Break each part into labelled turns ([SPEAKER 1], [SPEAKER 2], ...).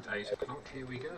[SPEAKER 1] Right, 8 o'clock, here we go.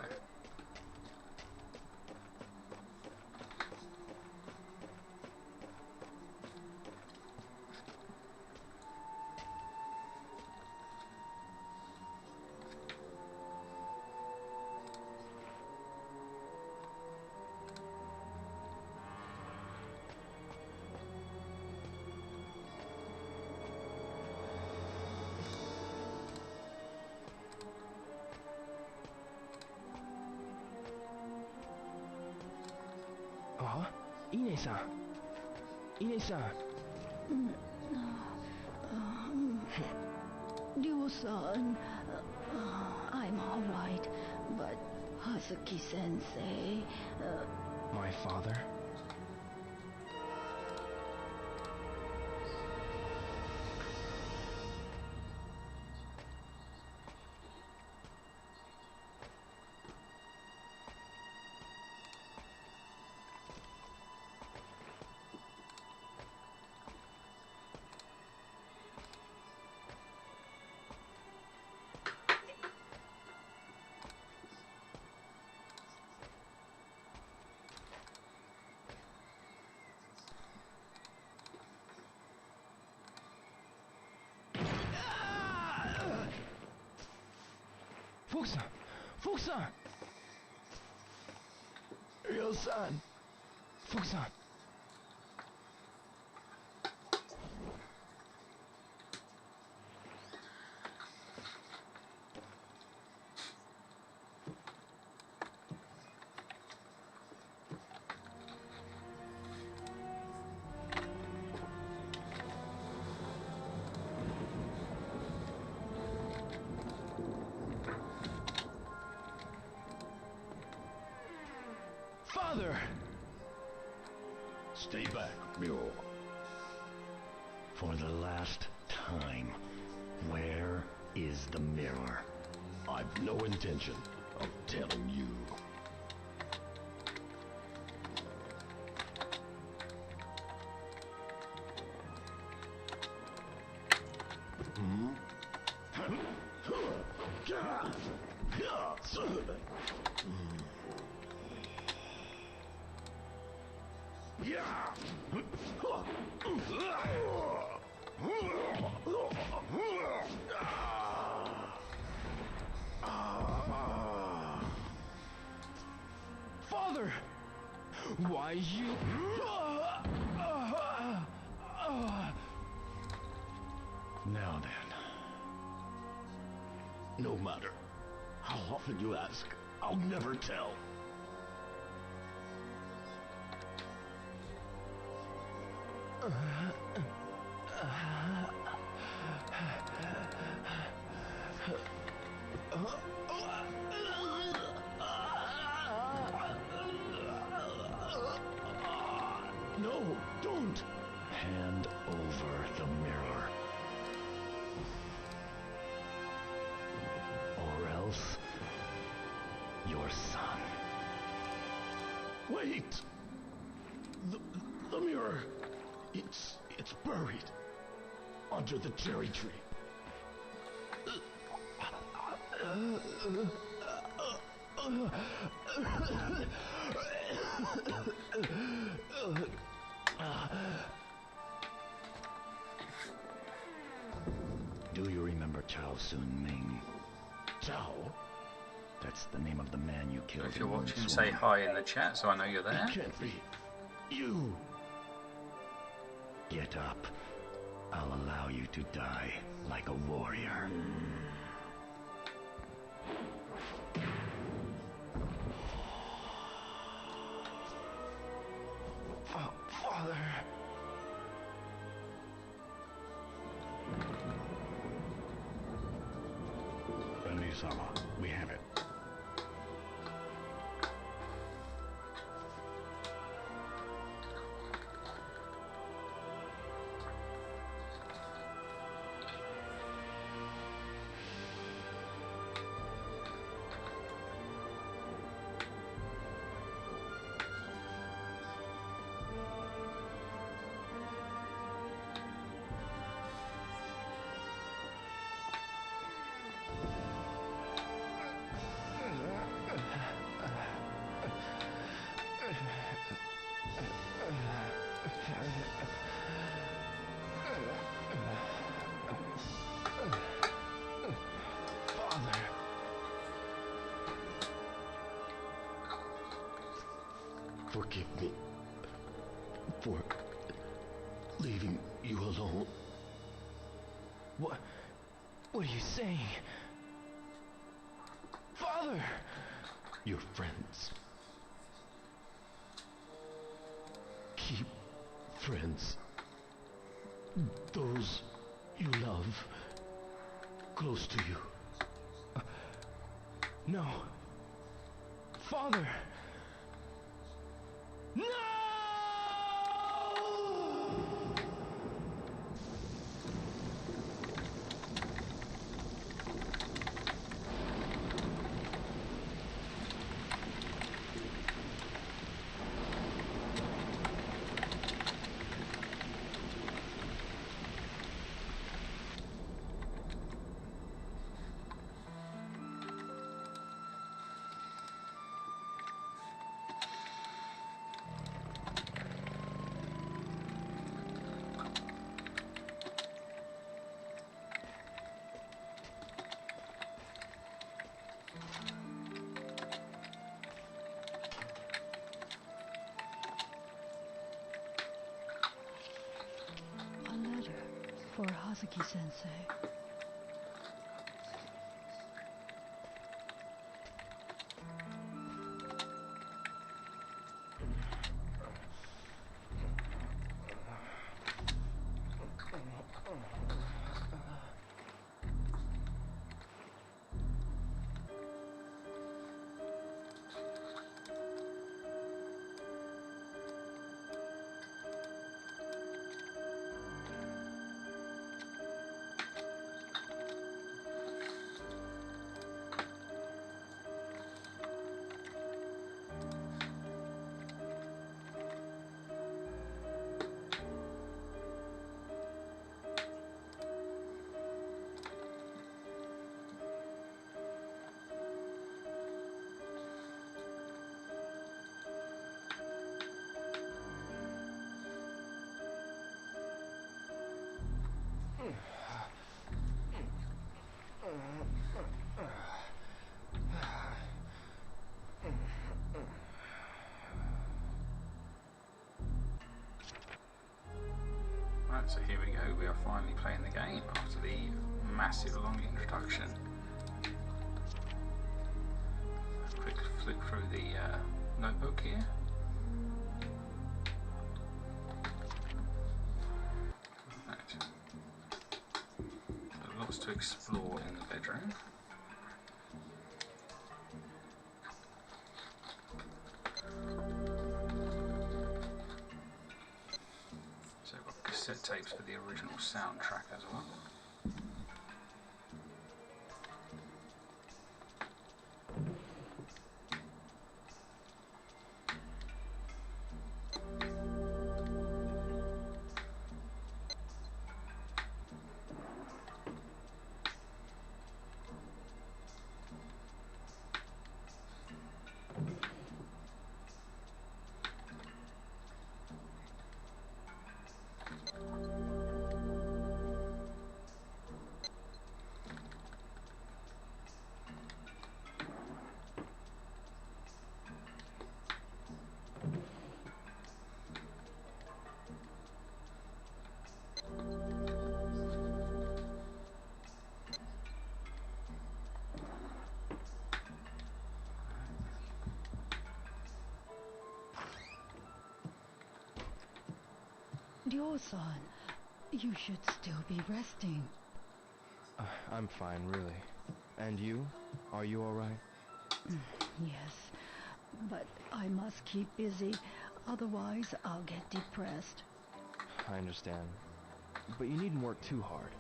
[SPEAKER 2] Ine-san.
[SPEAKER 3] Ryo-san, I'm all right, but Hazuki-sensei...
[SPEAKER 2] My father? Fukusan! Fukusan! Ryo-san! Fukusan! Father!
[SPEAKER 4] Stay back, Ryo. For the last time, where is the mirror? I've no intention of telling you.
[SPEAKER 2] Father! Why you...
[SPEAKER 4] Now then. No matter how often you ask, I'll never tell. No, don't! Hand over the mirror. Or else, your son. Wait! The mirror, it's buried under the cherry tree. Do you remember Chao Sun-Ming? Chao? That's the name of the man you killed.
[SPEAKER 1] If you're watching, say hi in the chat so I know you're there.
[SPEAKER 4] It can't be. You! Get up. I'll allow you to die like a warrior.
[SPEAKER 2] Father...
[SPEAKER 4] Bendy-sama, we have it. Forgive me for leaving you alone.
[SPEAKER 2] What are you saying? Father!
[SPEAKER 4] Your friends. Keep friends. Those you love close to you.
[SPEAKER 2] No. Father! No!
[SPEAKER 3] For Hazuki-sensei.
[SPEAKER 1] Right, so here we go. We are finally playing the game after the massive long introduction. Quick flick through the notebook here. Right. So lots to explore in the bedroom. So we've got cassette tapes for the original soundtrack as well.
[SPEAKER 3] Ryo-san, you should still be resting.
[SPEAKER 2] I'm fine, really. And you? Are you alright?
[SPEAKER 3] Yes, but I must keep busy, otherwise I'll get depressed.
[SPEAKER 2] I understand. But you needn't work too hard.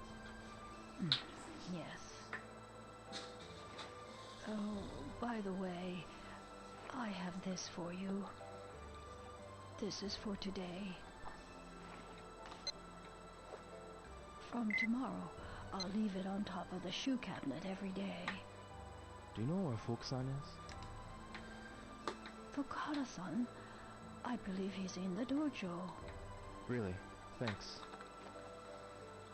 [SPEAKER 3] Yes. Oh, by the way, I have this for you. This is for today. From tomorrow, I'll leave it on top of the shoe cabinet every day.
[SPEAKER 2] Do you know where Fukusan is?
[SPEAKER 3] Fukuhara-san? I believe he's in the dojo.
[SPEAKER 2] Really? Thanks.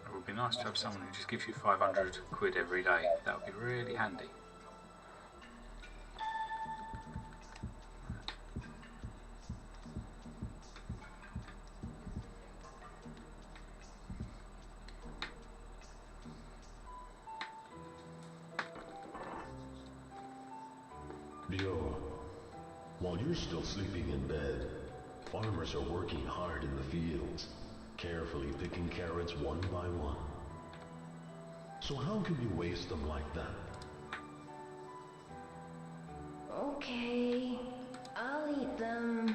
[SPEAKER 1] It would be nice to have someone who just gives you 500 quid every day. That would be really handy.
[SPEAKER 4] Dio, while you're still sleeping in bed, farmers are working hard in the fields, carefully picking carrots one by one. So how can you waste them like that?
[SPEAKER 5] Okay, I'll eat them.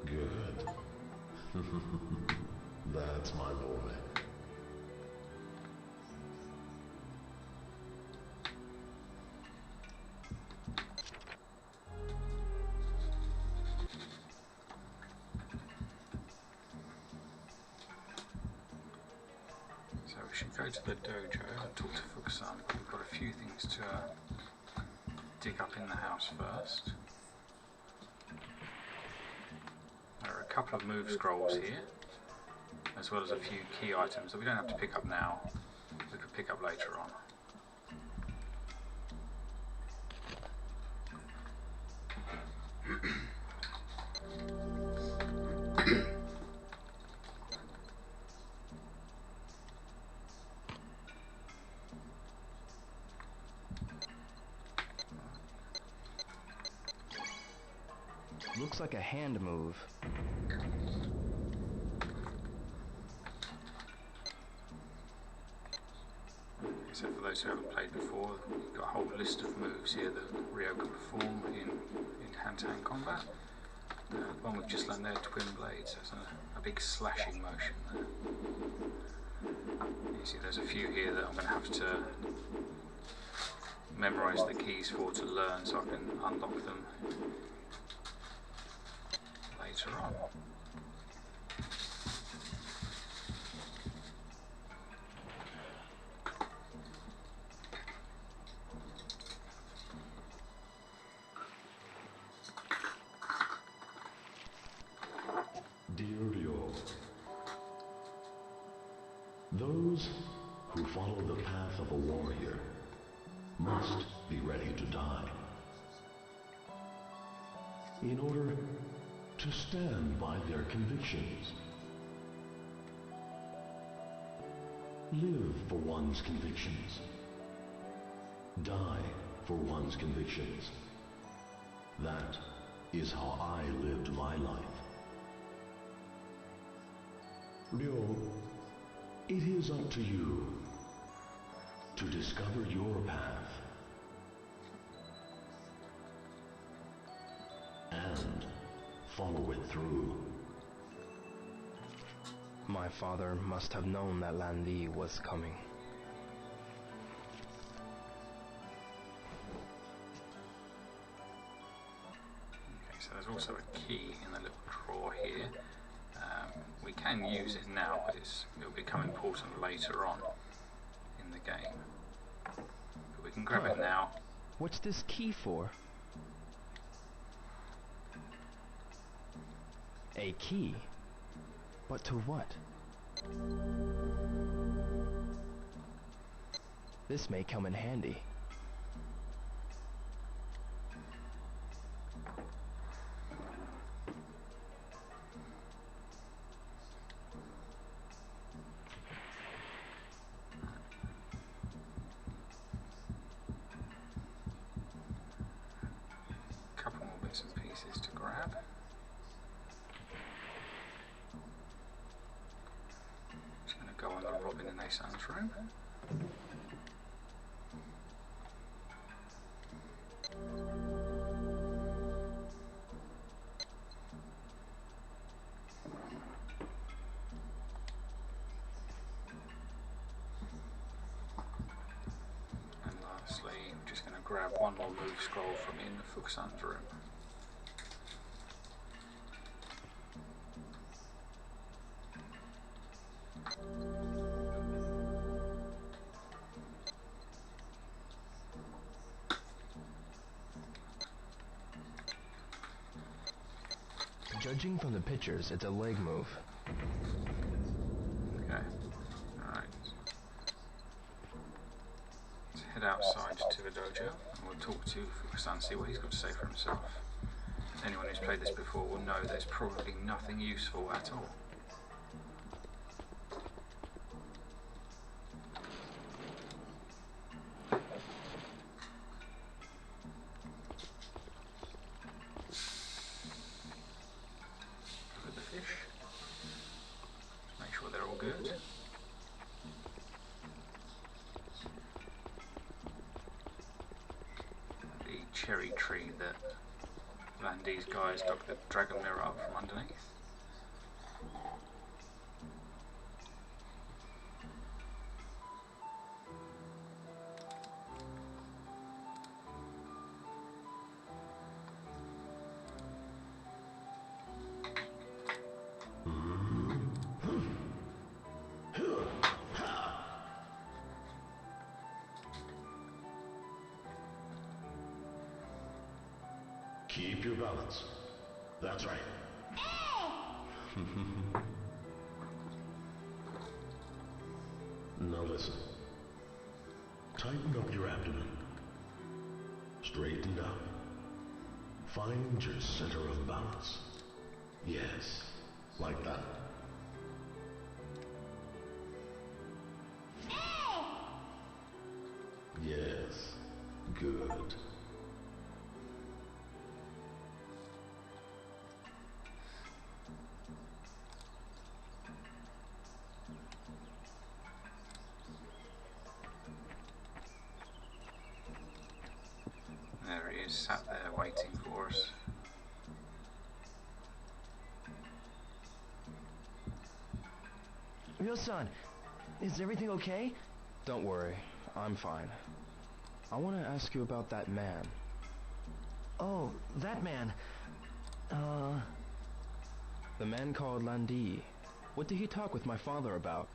[SPEAKER 4] Good. That's my boy.
[SPEAKER 1] So we should go to the dojo and talk to Fukusan. We've got a few things to dig up in the house first. There are a couple of move scrolls here, as well as a few key items that we don't have to pick up now. We could pick up later on.
[SPEAKER 2] Looks like a hand move.
[SPEAKER 1] So for those who haven't played before, you've got a whole list of moves here that Ryo can perform in hand-to-hand combat. The one we've just learned there, twin blades, there's a big slashing motion there. You see there's a few here that I'm going to have to memorise the keys for to learn so I can unlock them later on.
[SPEAKER 4] Those who follow the path of a warrior must be ready to die. In order to stand by their convictions. Live for one's convictions. Die for one's convictions. That is how I lived my life. Ryo, it is up to you to discover your path and follow it through.
[SPEAKER 2] My father must have known that Lan Li was coming.
[SPEAKER 1] Okay, so there's also a key in the little drawer here. We can use it now, but it'll become important later on in the game. But we can grab it now.
[SPEAKER 2] What's this key for? A key? But to what? This may come in handy.
[SPEAKER 1] Couple more bits and pieces to grab. Just going to go on the Robin and Asan's room. And lastly, I'm just going to grab one more move scroll from in Fukusan's room.
[SPEAKER 2] Judging from the pictures, it's a leg move.
[SPEAKER 1] Okay, alright. Let's head outside to to the dojo and we'll talk to Fukusan, see what he's got to say for himself. Anyone who's played this before will know there's probably nothing useful at all. Look at the fish. Just make sure they're all good. The cherry tree that Landy's guys dug the dragon mirror up from underneath.
[SPEAKER 4] Keep your balance. That's right. Now listen. Tighten up your abdomen. Straighten down. Find your center of balance. Yes, like that. Yes, good.
[SPEAKER 1] There he is, sat there waiting for us.
[SPEAKER 2] Ryo-san, is everything okay? Don't worry, I'm fine. I want to ask you about that man. Oh, that man. The man called Landy. What did he talk with my father about?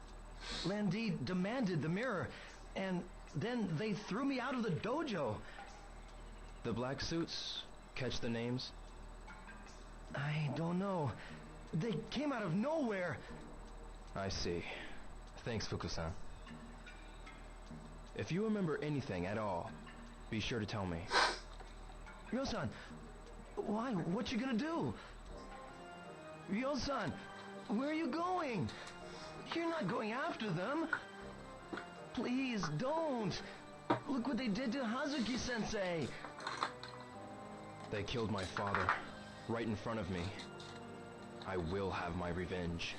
[SPEAKER 2] Landy demanded the mirror, and then they threw me out of the dojo. The black suits? Catch the names? I don't know. They came out of nowhere. I see. Thanks, Fuku-san. If you remember anything at all, be sure to tell me. Ryo-san, why? What you gonna do? Ryo-san, where are you going? You're not going after them. Please, don't. Look what they did to Hazuki-sensei. They killed my father, right in front of me. I will have my revenge.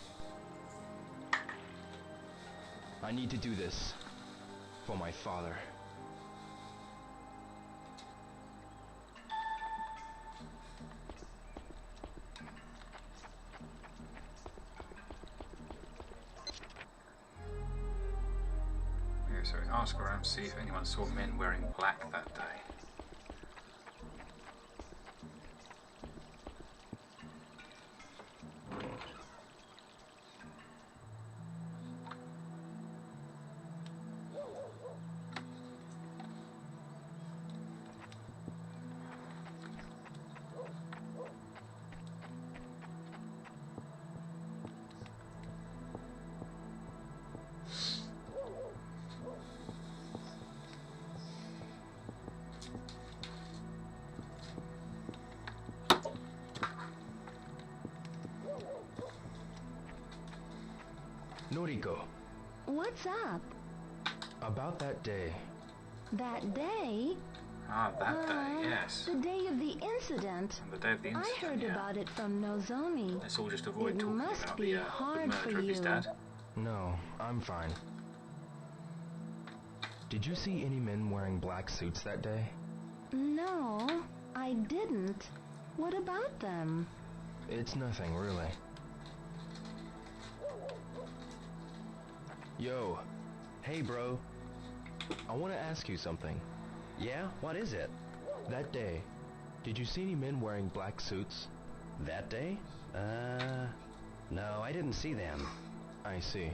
[SPEAKER 2] I need to do this for my father.
[SPEAKER 1] Yeah, so we ask around to see if anyone saw men wearing black that day.
[SPEAKER 2] Noriko,
[SPEAKER 3] What's up?
[SPEAKER 2] about that day.
[SPEAKER 3] That day?
[SPEAKER 1] Ah, that day, yes.
[SPEAKER 3] The day of the incident.
[SPEAKER 1] And the day of the incident,
[SPEAKER 3] I heard
[SPEAKER 1] yeah.
[SPEAKER 3] about it from Nozomi.
[SPEAKER 1] Let's all just avoid
[SPEAKER 3] It
[SPEAKER 1] talking
[SPEAKER 3] must
[SPEAKER 1] about
[SPEAKER 3] be
[SPEAKER 1] the
[SPEAKER 3] hard for
[SPEAKER 1] murder of his
[SPEAKER 3] you.
[SPEAKER 1] dad.
[SPEAKER 2] No, I'm fine. Did you see any men wearing black suits that day?
[SPEAKER 3] No, I didn't. What about them?
[SPEAKER 2] It's nothing, really. Yo. Hey, bro. I want to ask you something. Yeah? What is it? That day, did you see any men wearing black suits? That day? No, I didn't see them. I see.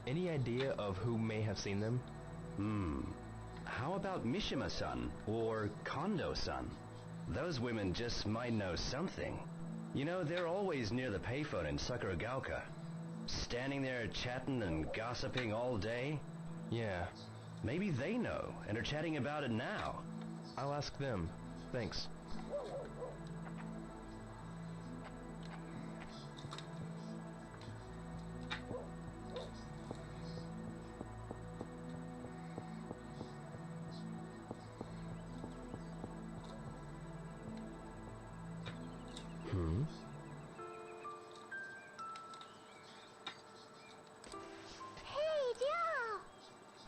[SPEAKER 2] Any idea of who may have seen them? How about Mishima-san or Kondo-san? Those women just might know something. You know, they're always near the payphone in Sakuragaoka. Standing there chatting and gossiping all day? Yeah. Maybe they know and are chatting about it now. I'll ask them. Thanks.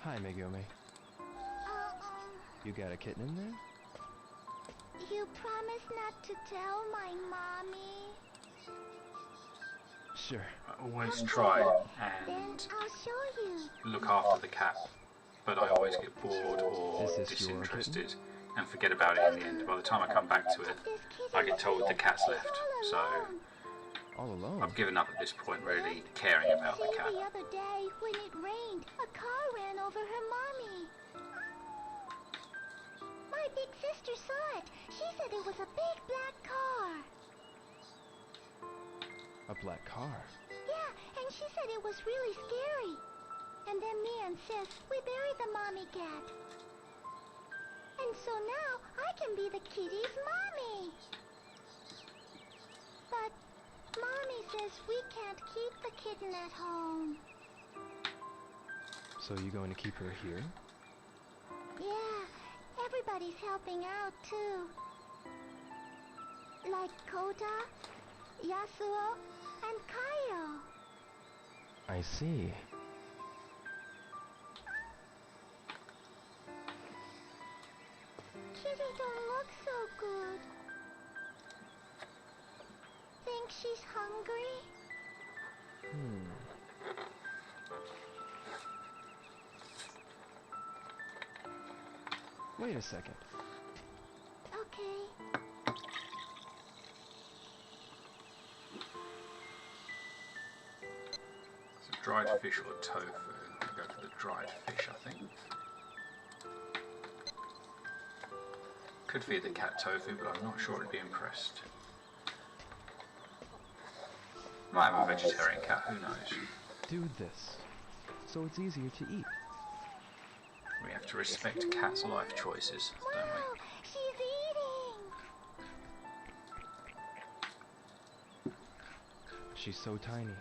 [SPEAKER 2] Hi, Megumi. You got a kitten in there?
[SPEAKER 5] You promise not to tell my mommy?
[SPEAKER 2] Sure.
[SPEAKER 1] I always try
[SPEAKER 5] Then
[SPEAKER 1] and
[SPEAKER 5] I'll show you.
[SPEAKER 1] look after the cat, but I always get bored or
[SPEAKER 2] Is this your
[SPEAKER 1] disinterested and forget about it in the end. By the time I come back to it, I get told the cat's left, so
[SPEAKER 2] All alone?
[SPEAKER 1] I've given up at this point really caring about the cat.
[SPEAKER 5] The other day, when it rained, a car ran over her mommy. My big sister saw it. She said it was a big black car.
[SPEAKER 2] A black car?
[SPEAKER 5] Yeah, and she said it was really scary. And then me and Sis, we buried the mommy cat. And so now I can be the kitty's mommy. But Mommy says we can't keep the kitten at home.
[SPEAKER 2] So you going to keep her here?
[SPEAKER 5] Yeah, everybody's helping out too. Like Kota, Yasuo, and Kaio.
[SPEAKER 2] I see.
[SPEAKER 5] Kitty don't look so good. Think she's hungry?
[SPEAKER 2] Wait a second.
[SPEAKER 5] Okay.
[SPEAKER 1] It's a dried fish or tofu. I'll go for the dried fish, I think. Could feed the cat tofu, but I'm not sure it'd be impressed. Might have a vegetarian cat, who knows?
[SPEAKER 2] Do this, so it's easier to eat.
[SPEAKER 1] We have to respect cats' life choices, don't
[SPEAKER 5] Wow,
[SPEAKER 1] we?
[SPEAKER 5] she's eating.
[SPEAKER 2] She's so tiny,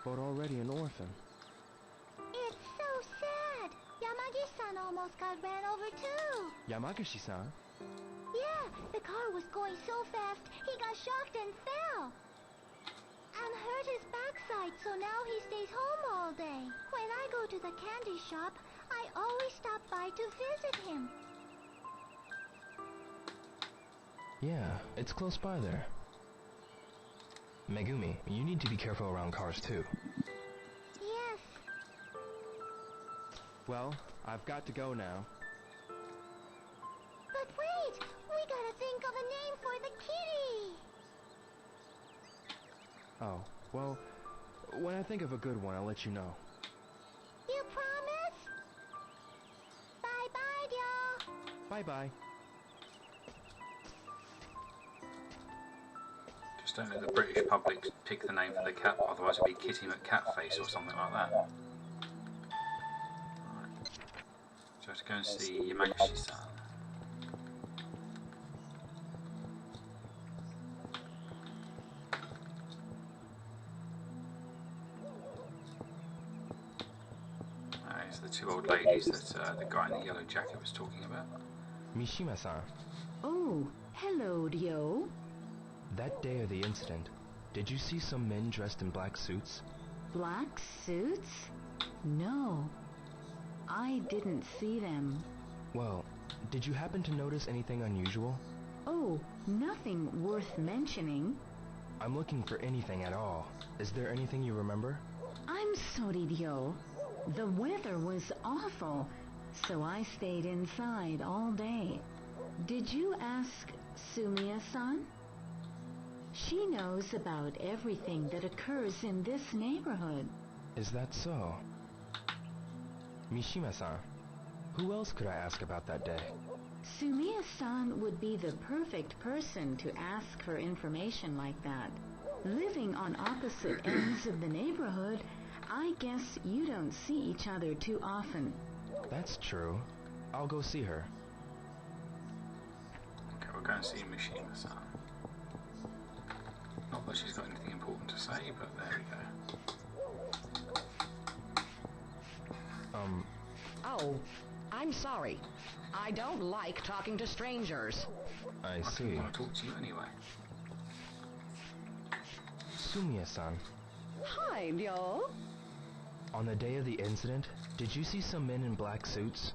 [SPEAKER 2] but already an orphan.
[SPEAKER 5] It's so sad. Yamagi-san almost got ran over too.
[SPEAKER 2] Yamagashi-san?
[SPEAKER 5] Yeah, the car was going so fast, he got shocked and fell. And hurt his backside, so now he stays home all day. When I go to the candy shop, I always stop by to visit him.
[SPEAKER 2] Yeah, it's close by there. Megumi, you need to be careful around cars too.
[SPEAKER 5] Yes.
[SPEAKER 2] Well, I've got to go now.
[SPEAKER 5] But wait, we gotta think of a name for the kitty.
[SPEAKER 2] Oh, well, when I think of a good one, I'll let you know.
[SPEAKER 5] You promise? Bye-bye, y'all.
[SPEAKER 2] Bye-bye.
[SPEAKER 1] Just don't let the British public pick the name for the cat, otherwise it'll be Kitty McCatface or something like that. Right. So I have to go and see Yamagashi-san. It's the two old ladies that the guy in the yellow jacket was talking about.
[SPEAKER 2] Mishima-san,
[SPEAKER 3] Oh, hello, Ryo.
[SPEAKER 2] that day of the incident, did you see some men dressed in black suits?
[SPEAKER 3] Black suits? No, I didn't see them.
[SPEAKER 2] Well, did you happen to notice anything unusual?
[SPEAKER 3] Oh, nothing worth mentioning.
[SPEAKER 2] I'm looking for anything at all. Is there anything you remember?
[SPEAKER 3] I'm sorry, Ryo. The weather was awful, so I stayed inside all day. Did you ask Sumiya-san? She knows about everything that occurs in this neighborhood.
[SPEAKER 2] Is that so? Mishima-san, who else could I ask about that day?
[SPEAKER 3] Sumiya-san would be the perfect person to ask for information like that. Living on opposite ends of the neighborhood, I guess you don't see each other too often.
[SPEAKER 2] That's true. I'll go see her.
[SPEAKER 1] Okay, we'll go and see Mishima-san. Not that she's got anything important to say, but there we go.
[SPEAKER 6] Oh, I'm sorry. I don't like talking to strangers.
[SPEAKER 2] I
[SPEAKER 1] I
[SPEAKER 2] see.
[SPEAKER 1] didn't want to talk to you anyway.
[SPEAKER 2] Sumiya-san,
[SPEAKER 6] Hi, Ryo.
[SPEAKER 2] on the day of the incident, did you see some men in black suits?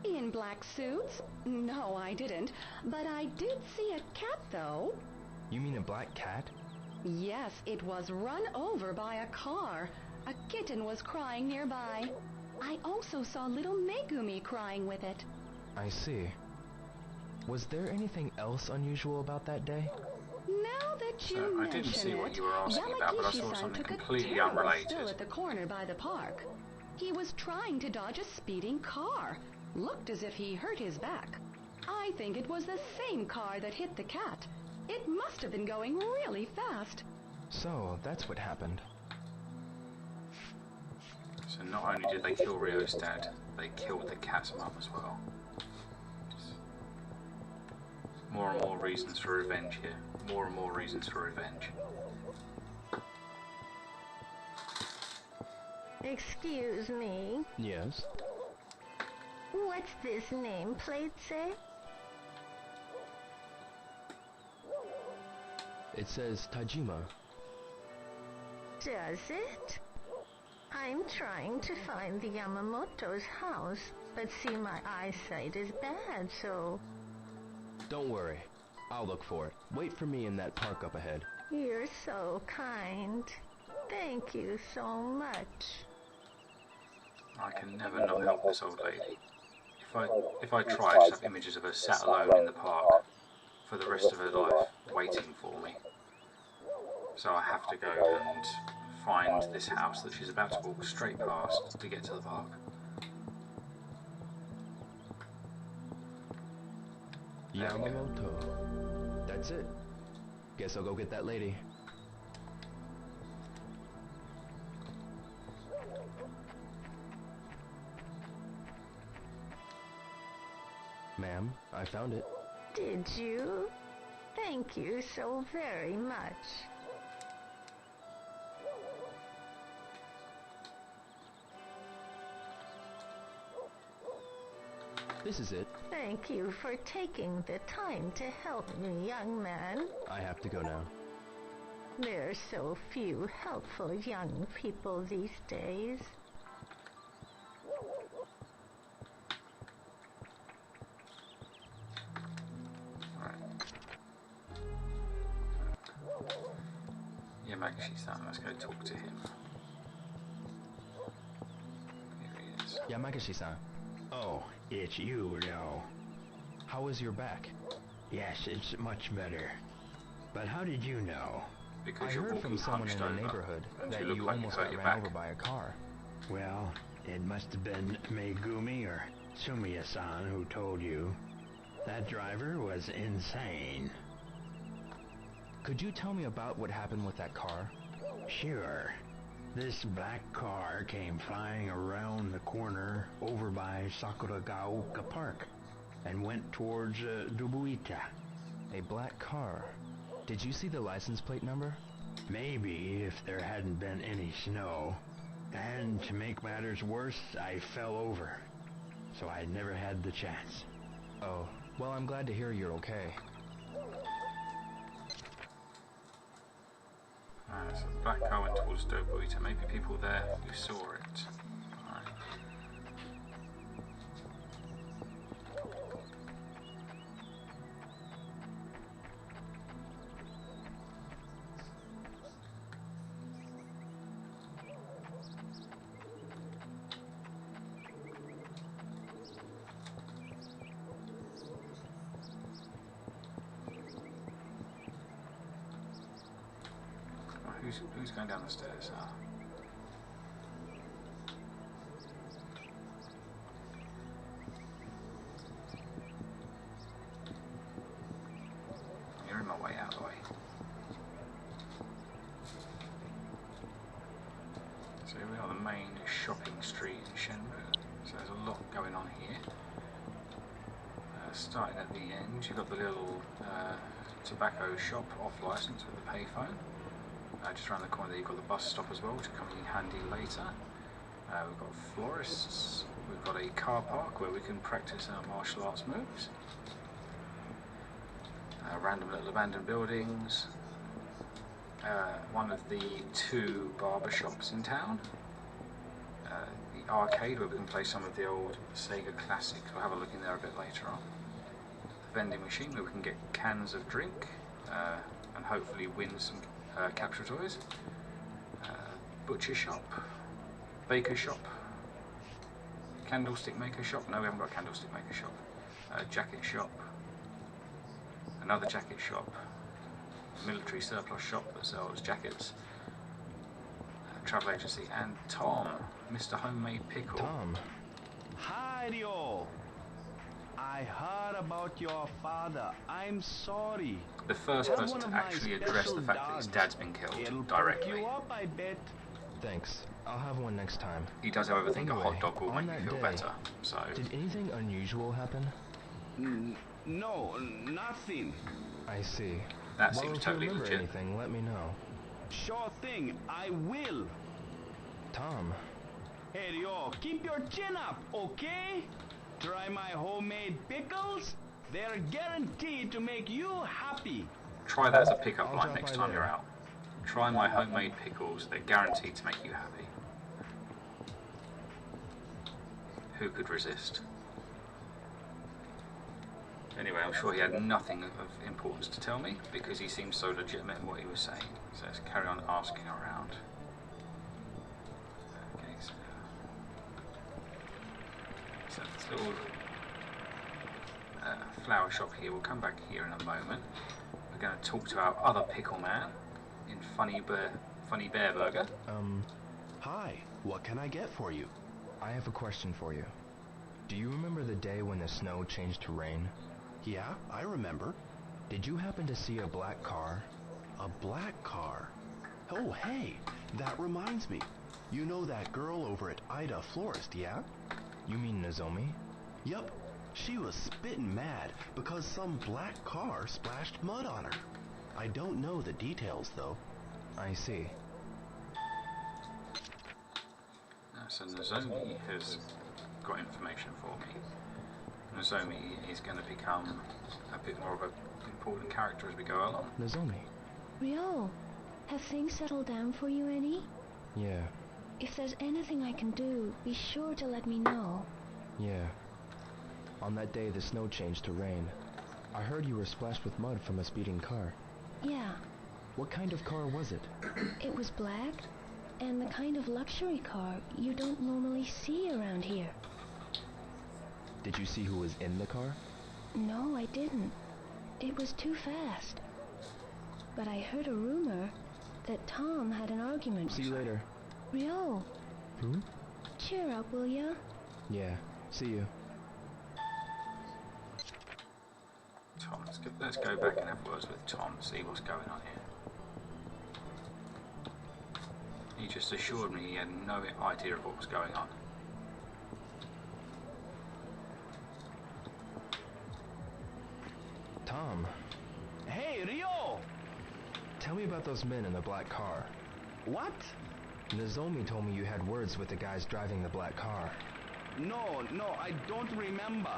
[SPEAKER 6] In black suits? No, I didn't. But I did see a cat, though.
[SPEAKER 2] You mean a black cat?
[SPEAKER 6] Yes, it was run over by a car. A kitten was crying nearby. I also saw little Megumi crying with it.
[SPEAKER 2] I see. Was there anything else unusual about that day?
[SPEAKER 6] Now that you
[SPEAKER 1] So, I
[SPEAKER 6] mention
[SPEAKER 1] didn't see what
[SPEAKER 6] it,
[SPEAKER 1] you were asking about, but I saw
[SPEAKER 6] Yamagishi-san
[SPEAKER 1] something
[SPEAKER 6] took
[SPEAKER 1] completely
[SPEAKER 6] a terrible
[SPEAKER 1] unrelated.
[SPEAKER 6] spill at the corner by the park. He was trying to dodge a speeding car. Looked as if he hurt his back. I think it was the same car that hit the cat. It must have been going really fast.
[SPEAKER 2] So, that's what happened.
[SPEAKER 1] So not only did they kill Ryo's dad, they killed the cat's mum as well. Just more and more reasons for revenge here. More and more reasons for revenge.
[SPEAKER 5] Excuse me.
[SPEAKER 2] Yes?
[SPEAKER 5] What's this nameplate say?
[SPEAKER 2] It says Tajima.
[SPEAKER 5] Does it? I'm trying to find the Yamamoto's house, but see, my eyesight is bad, so...
[SPEAKER 2] Don't worry. I'll look for it. Wait for me in that park up ahead.
[SPEAKER 5] You're so kind. Thank you so much.
[SPEAKER 1] I can never not help this old lady. If I try, I just have images of her sat alone in the park for the rest of her life, waiting for me. So I have to go and find this house that she's about to walk straight past to get to the park. There we go.
[SPEAKER 2] Yamamoto. That's it. Guess I'll go get that lady. Ma'am, I found it.
[SPEAKER 5] Did you? Thank you so very much.
[SPEAKER 2] This is it.
[SPEAKER 5] Thank you for taking the time to help me, young man.
[SPEAKER 2] I have to go now.
[SPEAKER 5] There are so few helpful young people these days.
[SPEAKER 1] Yamagishi-san, let's go talk to him. Here he is.
[SPEAKER 2] Yamagishi-san,
[SPEAKER 7] Oh, it's you, Ryo.
[SPEAKER 2] how is your back?
[SPEAKER 7] Yes, it's much better. But how did you know?
[SPEAKER 1] Because
[SPEAKER 2] I
[SPEAKER 1] you're
[SPEAKER 2] heard
[SPEAKER 1] walking
[SPEAKER 2] from someone in
[SPEAKER 1] hunched
[SPEAKER 2] the
[SPEAKER 1] over,
[SPEAKER 2] neighborhood
[SPEAKER 1] and
[SPEAKER 2] that
[SPEAKER 1] you look
[SPEAKER 2] you
[SPEAKER 1] like
[SPEAKER 2] almost
[SPEAKER 1] hurt
[SPEAKER 2] got
[SPEAKER 1] your
[SPEAKER 2] ran
[SPEAKER 1] back.
[SPEAKER 2] over by a car.
[SPEAKER 7] Well, it must have been Megumi or Sumiya-san who told you. That driver was insane.
[SPEAKER 2] Could you tell me about what happened with that car?
[SPEAKER 7] Sure. This black car came flying around the corner over by Sakuragaoka Park and went towards Dubuita.
[SPEAKER 2] A black car. Did you see the license plate number?
[SPEAKER 7] Maybe if there hadn't been any snow. And to make matters worse, I fell over. So I never had the chance.
[SPEAKER 2] Oh, well, I'm glad to hear you're okay.
[SPEAKER 1] So the black car went towards Dobuita. Maybe people there who saw it. Alright. Who's going down the stairs? You're in my way, out of the way. So here we are, the main shopping street in Shenmue. So there's a lot going on here. Starting at the end, you've got the little tobacco shop off license with the payphone. Just around the corner there you've got the bus stop as well, which will come in handy later. We've got florists, we've got a car park where we can practice our martial arts moves. Random little abandoned buildings. One of the 2 barber shops in town. The arcade where we can play some of the old Sega classics. We'll have a look in there a bit later on. The vending machine where we can get cans of drink and hopefully win some capture toys. Butcher shop. Baker shop. Candlestick maker shop. No, we haven't got a candlestick maker shop. Jacket shop. Another jacket shop. Military surplus shop that sells jackets. Travel agency. And Tom, Mr. Homemade Pickle.
[SPEAKER 2] Tom.
[SPEAKER 8] Hi, Rio. I heard about your father. I'm sorry.
[SPEAKER 1] The first person to actually address the fact that his dad's been killed directly.
[SPEAKER 8] You up, I bet.
[SPEAKER 2] Thanks. I'll have one next time.
[SPEAKER 1] He does, however, think a
[SPEAKER 2] Anyway,
[SPEAKER 1] hot dog will
[SPEAKER 2] on
[SPEAKER 1] make you
[SPEAKER 2] that
[SPEAKER 1] feel
[SPEAKER 2] day,
[SPEAKER 1] better. So
[SPEAKER 2] Did anything unusual happen?
[SPEAKER 8] No, nothing.
[SPEAKER 2] I see.
[SPEAKER 1] that
[SPEAKER 2] Well,
[SPEAKER 1] seems
[SPEAKER 2] if you
[SPEAKER 1] totally
[SPEAKER 2] remember
[SPEAKER 1] legit.
[SPEAKER 2] anything, let me know.
[SPEAKER 8] Sure thing, I will.
[SPEAKER 2] Tom.
[SPEAKER 8] Hey, Rio, keep your chin up, okay? Try my homemade pickles. They're guaranteed to make you happy.
[SPEAKER 1] Try that as a pickup
[SPEAKER 2] I'll
[SPEAKER 1] line
[SPEAKER 2] drop
[SPEAKER 1] next
[SPEAKER 2] by
[SPEAKER 1] time
[SPEAKER 2] there.
[SPEAKER 1] you're out. Try my homemade pickles. They're guaranteed to make you happy. Who could resist? Anyway, I'm sure he had nothing of importance to tell me because he seemed so legitimate in what he was saying. So let's carry on asking around. Okay, so this little flower shop here. We'll come back here in a moment. We're going to talk to our other pickle man in Funny Bear Burger.
[SPEAKER 9] Hi, what can I get for you?
[SPEAKER 2] I have a question for you. Do you remember the day when the snow changed to rain?
[SPEAKER 9] Yeah, I remember.
[SPEAKER 2] Did you happen to see a black car?
[SPEAKER 9] A black car? Oh, hey, that reminds me. You know that girl over at Ida Florist, yeah?
[SPEAKER 2] You mean Nozomi?
[SPEAKER 9] Yup. She was spittin' mad because some black car splashed mud on her. I don't know the details, though.
[SPEAKER 2] I see.
[SPEAKER 1] So Nozomi has got information for me. Nozomi is going to become a bit more of an important character as we go along.
[SPEAKER 2] Nozomi?
[SPEAKER 5] Rio, have things settled down for you any?
[SPEAKER 2] Yeah,
[SPEAKER 5] If there's anything I can do, be sure to let me know.
[SPEAKER 2] yeah. On that day the snow changed to rain. I heard you were splashed with mud from a speeding car.
[SPEAKER 5] Yeah,
[SPEAKER 2] What kind of car was it?
[SPEAKER 5] it was black, and the kind of luxury car you don't normally see around here.
[SPEAKER 2] Did you see who was in the car?
[SPEAKER 5] No, I didn't. It was too fast. But I heard a rumor that Tom had an argument.
[SPEAKER 2] See you later.
[SPEAKER 5] Rio, cheer up, will ya?
[SPEAKER 2] Yeah, see you.
[SPEAKER 1] Tom, let's go back and have words with Tom, see what's going on here. He just assured me he had no idea of what was going on.
[SPEAKER 2] Tom,
[SPEAKER 8] Hey, Rio!
[SPEAKER 2] tell me about those men in the black car.
[SPEAKER 8] What?
[SPEAKER 2] Nozomi told me you had words with the guys driving the black car.
[SPEAKER 8] No, I don't remember.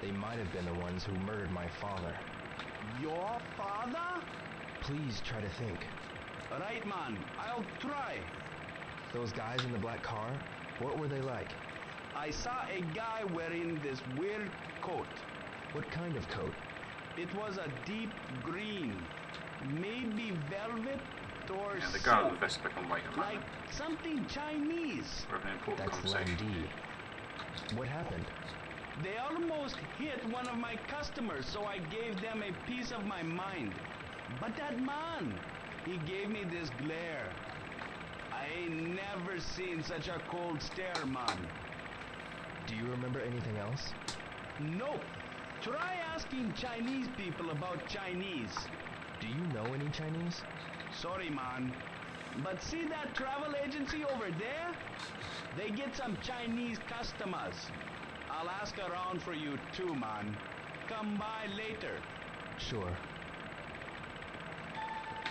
[SPEAKER 2] They might have been the ones who murdered my father.
[SPEAKER 8] Your father?
[SPEAKER 2] Please try to think.
[SPEAKER 8] Right, man, I'll try.
[SPEAKER 2] Those guys in the black car, what were they like?
[SPEAKER 8] I saw a guy wearing this weird coat.
[SPEAKER 2] What kind of coat?
[SPEAKER 8] It was a deep green, maybe velvet or
[SPEAKER 1] Yeah, the guy on the
[SPEAKER 8] silk,
[SPEAKER 1] vest back on wait a
[SPEAKER 8] like
[SPEAKER 1] moment.
[SPEAKER 8] something Chinese.
[SPEAKER 1] We're having an important
[SPEAKER 2] That's
[SPEAKER 1] conversation.
[SPEAKER 2] Landy. What happened?
[SPEAKER 8] They almost hit one of my customers, so I gave them a piece of my mind. But that man, he gave me this glare. I ain't never seen such a cold stare, man.
[SPEAKER 2] Do you remember anything else?
[SPEAKER 8] Nope. Try asking Chinese people about Chinese.
[SPEAKER 2] Do you know any Chinese?
[SPEAKER 8] Sorry, man. But see that travel agency over there? They get some Chinese customers. I'll ask around for you too, man. Come by later.
[SPEAKER 2] Sure.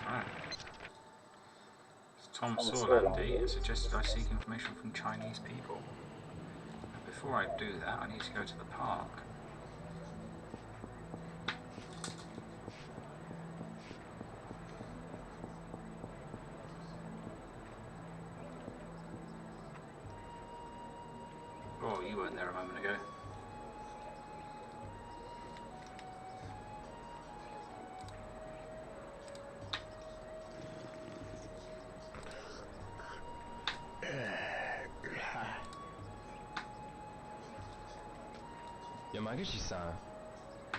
[SPEAKER 1] Alright. Tom saw Landy and suggested I seek information from Chinese people. Before I do that, I need to go to the park. Oh, you weren't there a moment ago.
[SPEAKER 2] Yamaguchi-san,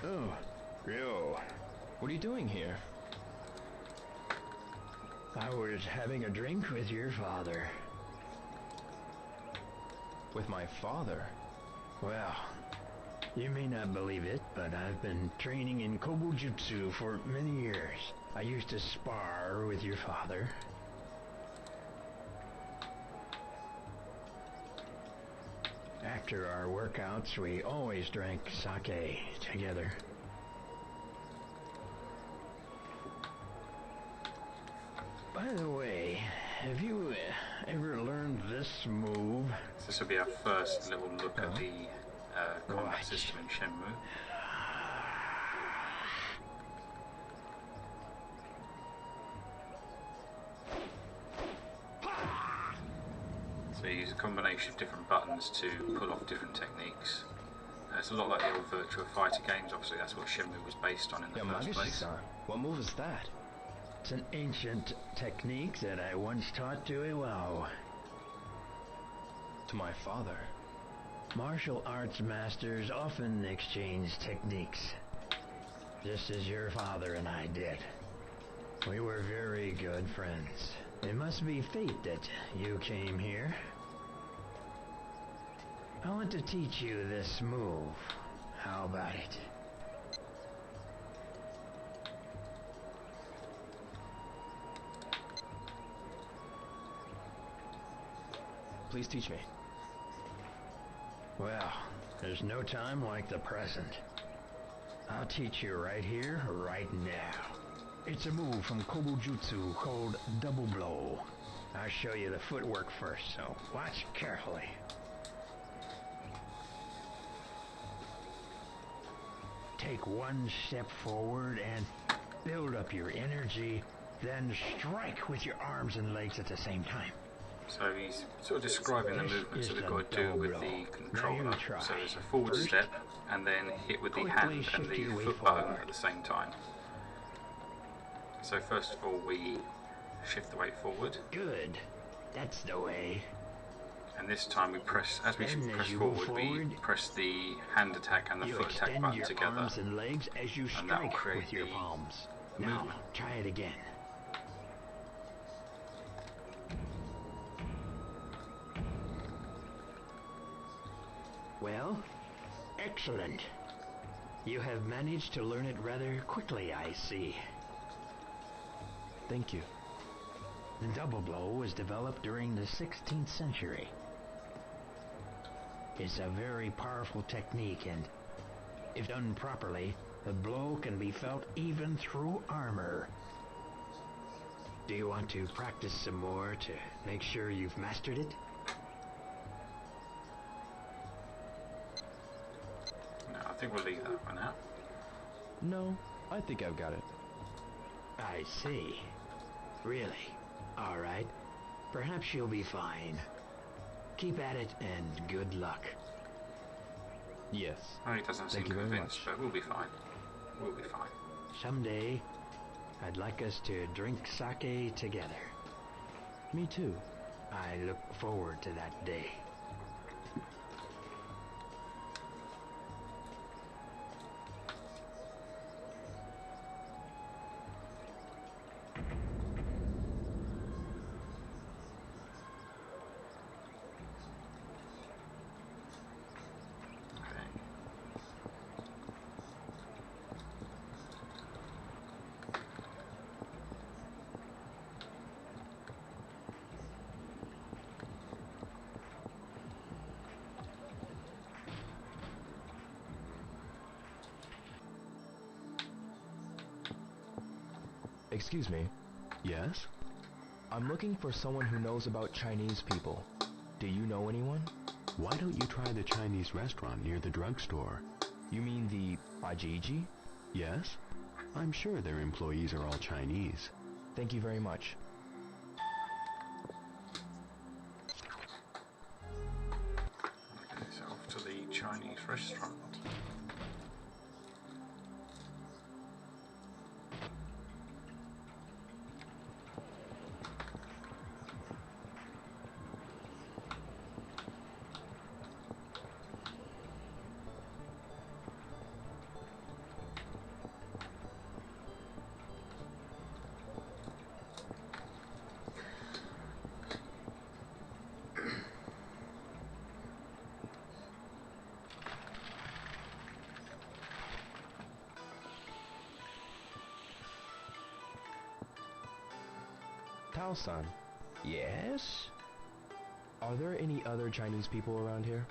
[SPEAKER 7] Oh, Ryo.
[SPEAKER 2] what are you doing here?
[SPEAKER 7] I was having a drink with your father.
[SPEAKER 2] With my father?
[SPEAKER 7] Well, you may not believe it, but I've been training in Kobujutsu for many years. I used to spar with your father. After our workouts, we always drank sake together. By the way, have you ever learned this move?
[SPEAKER 1] So this will be our first little look at the combat
[SPEAKER 7] Watch.
[SPEAKER 1] system in Shenmue. So you use a combination of different buttons to pull off different techniques. It's a lot like the old Virtua Fighter games. Obviously that's what Shenmue was based on in the first place.
[SPEAKER 2] Yamaguchi-san, what move is that?
[SPEAKER 7] It's an ancient technique that I once taught to Iwao.
[SPEAKER 2] To my father.
[SPEAKER 7] Martial arts masters often exchange techniques, just as your father and I did. We were very good friends. It must be fate that you came here. I want to teach you this move. How about it?
[SPEAKER 2] Please teach me.
[SPEAKER 7] Well, there's no time like the present. I'll teach you right here, right now. It's a move from Kobujutsu called Double Blow. I'll show you the footwork first, so watch carefully. Take one step forward and build up your energy, then strike with your arms and legs at the same time.
[SPEAKER 1] So he's sort of describing the movements that we've got to do with the controller.
[SPEAKER 7] try.
[SPEAKER 1] So there's a forward
[SPEAKER 7] First,
[SPEAKER 1] step and then hit with the
[SPEAKER 7] quickly
[SPEAKER 1] hand and
[SPEAKER 7] shift
[SPEAKER 1] the
[SPEAKER 7] your way
[SPEAKER 1] foot button
[SPEAKER 7] forward.
[SPEAKER 1] at the same time. So first of all we shift the weight forward,
[SPEAKER 7] Good. That's the way.
[SPEAKER 1] and this time we press, as we
[SPEAKER 7] Then as
[SPEAKER 1] press
[SPEAKER 7] you move
[SPEAKER 1] forward, we
[SPEAKER 7] forward,
[SPEAKER 1] press the hand attack and the
[SPEAKER 7] You
[SPEAKER 1] foot attack
[SPEAKER 7] extend
[SPEAKER 1] button
[SPEAKER 7] your
[SPEAKER 1] together.
[SPEAKER 7] arms and legs as you
[SPEAKER 1] and that will
[SPEAKER 7] strike
[SPEAKER 1] create
[SPEAKER 7] with your
[SPEAKER 1] the
[SPEAKER 7] palms. Now,
[SPEAKER 1] movement.
[SPEAKER 7] try it again. Well, excellent. You have managed to learn it rather quickly, I see.
[SPEAKER 2] Thank you.
[SPEAKER 7] The double blow was developed during the 16th century. It's a very powerful technique, and if done properly, the blow can be felt even through armor. Do you want to practice some more to make sure you've mastered it?
[SPEAKER 1] No, I think we'll leave that for now.
[SPEAKER 2] No, I think I've got it.
[SPEAKER 7] I see. Really? All right. Perhaps you'll be fine. Keep at it, and good luck.
[SPEAKER 2] Yes.
[SPEAKER 1] Well, he doesn't seem
[SPEAKER 2] Thank you very
[SPEAKER 1] convinced,
[SPEAKER 2] much.
[SPEAKER 1] but we'll be fine. We'll be fine.
[SPEAKER 7] Someday, I'd like us to drink sake together.
[SPEAKER 2] Me too.
[SPEAKER 7] I look forward to that day.
[SPEAKER 1] Okay.
[SPEAKER 2] Excuse me.
[SPEAKER 9] Yes?
[SPEAKER 2] I'm looking for someone who knows about Chinese people. Do you know anyone?
[SPEAKER 9] Why don't you try the Chinese restaurant near the drugstore?
[SPEAKER 2] You mean the Bajiji?
[SPEAKER 9] Yes? I'm sure their employees are all Chinese.
[SPEAKER 2] Thank you very much.
[SPEAKER 1] Okay, so off to the Chinese restaurant.
[SPEAKER 2] Tao-san,
[SPEAKER 7] Yes?
[SPEAKER 2] are there any other Chinese people around here?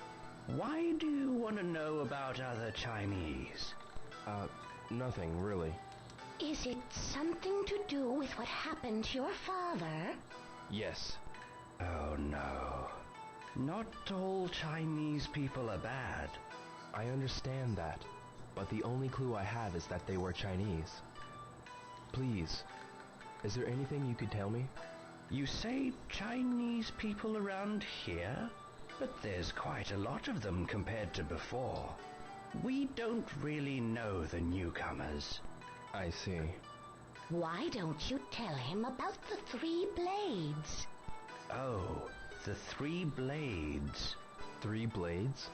[SPEAKER 7] Why do you want to know about other Chinese?
[SPEAKER 2] Nothing, really.
[SPEAKER 5] Is it something to do with what happened to your father?
[SPEAKER 2] Yes.
[SPEAKER 7] Oh no. Not all Chinese people are bad.
[SPEAKER 2] I understand that, but the only clue I have is that they were Chinese. Please, is there anything you could tell me?
[SPEAKER 7] You say Chinese people around here? But there's quite a lot of them compared to before. We don't really know the newcomers.
[SPEAKER 2] I see.
[SPEAKER 5] Why don't you tell him about the 3 blades?
[SPEAKER 7] Oh, the 3 blades.
[SPEAKER 2] 3 blades?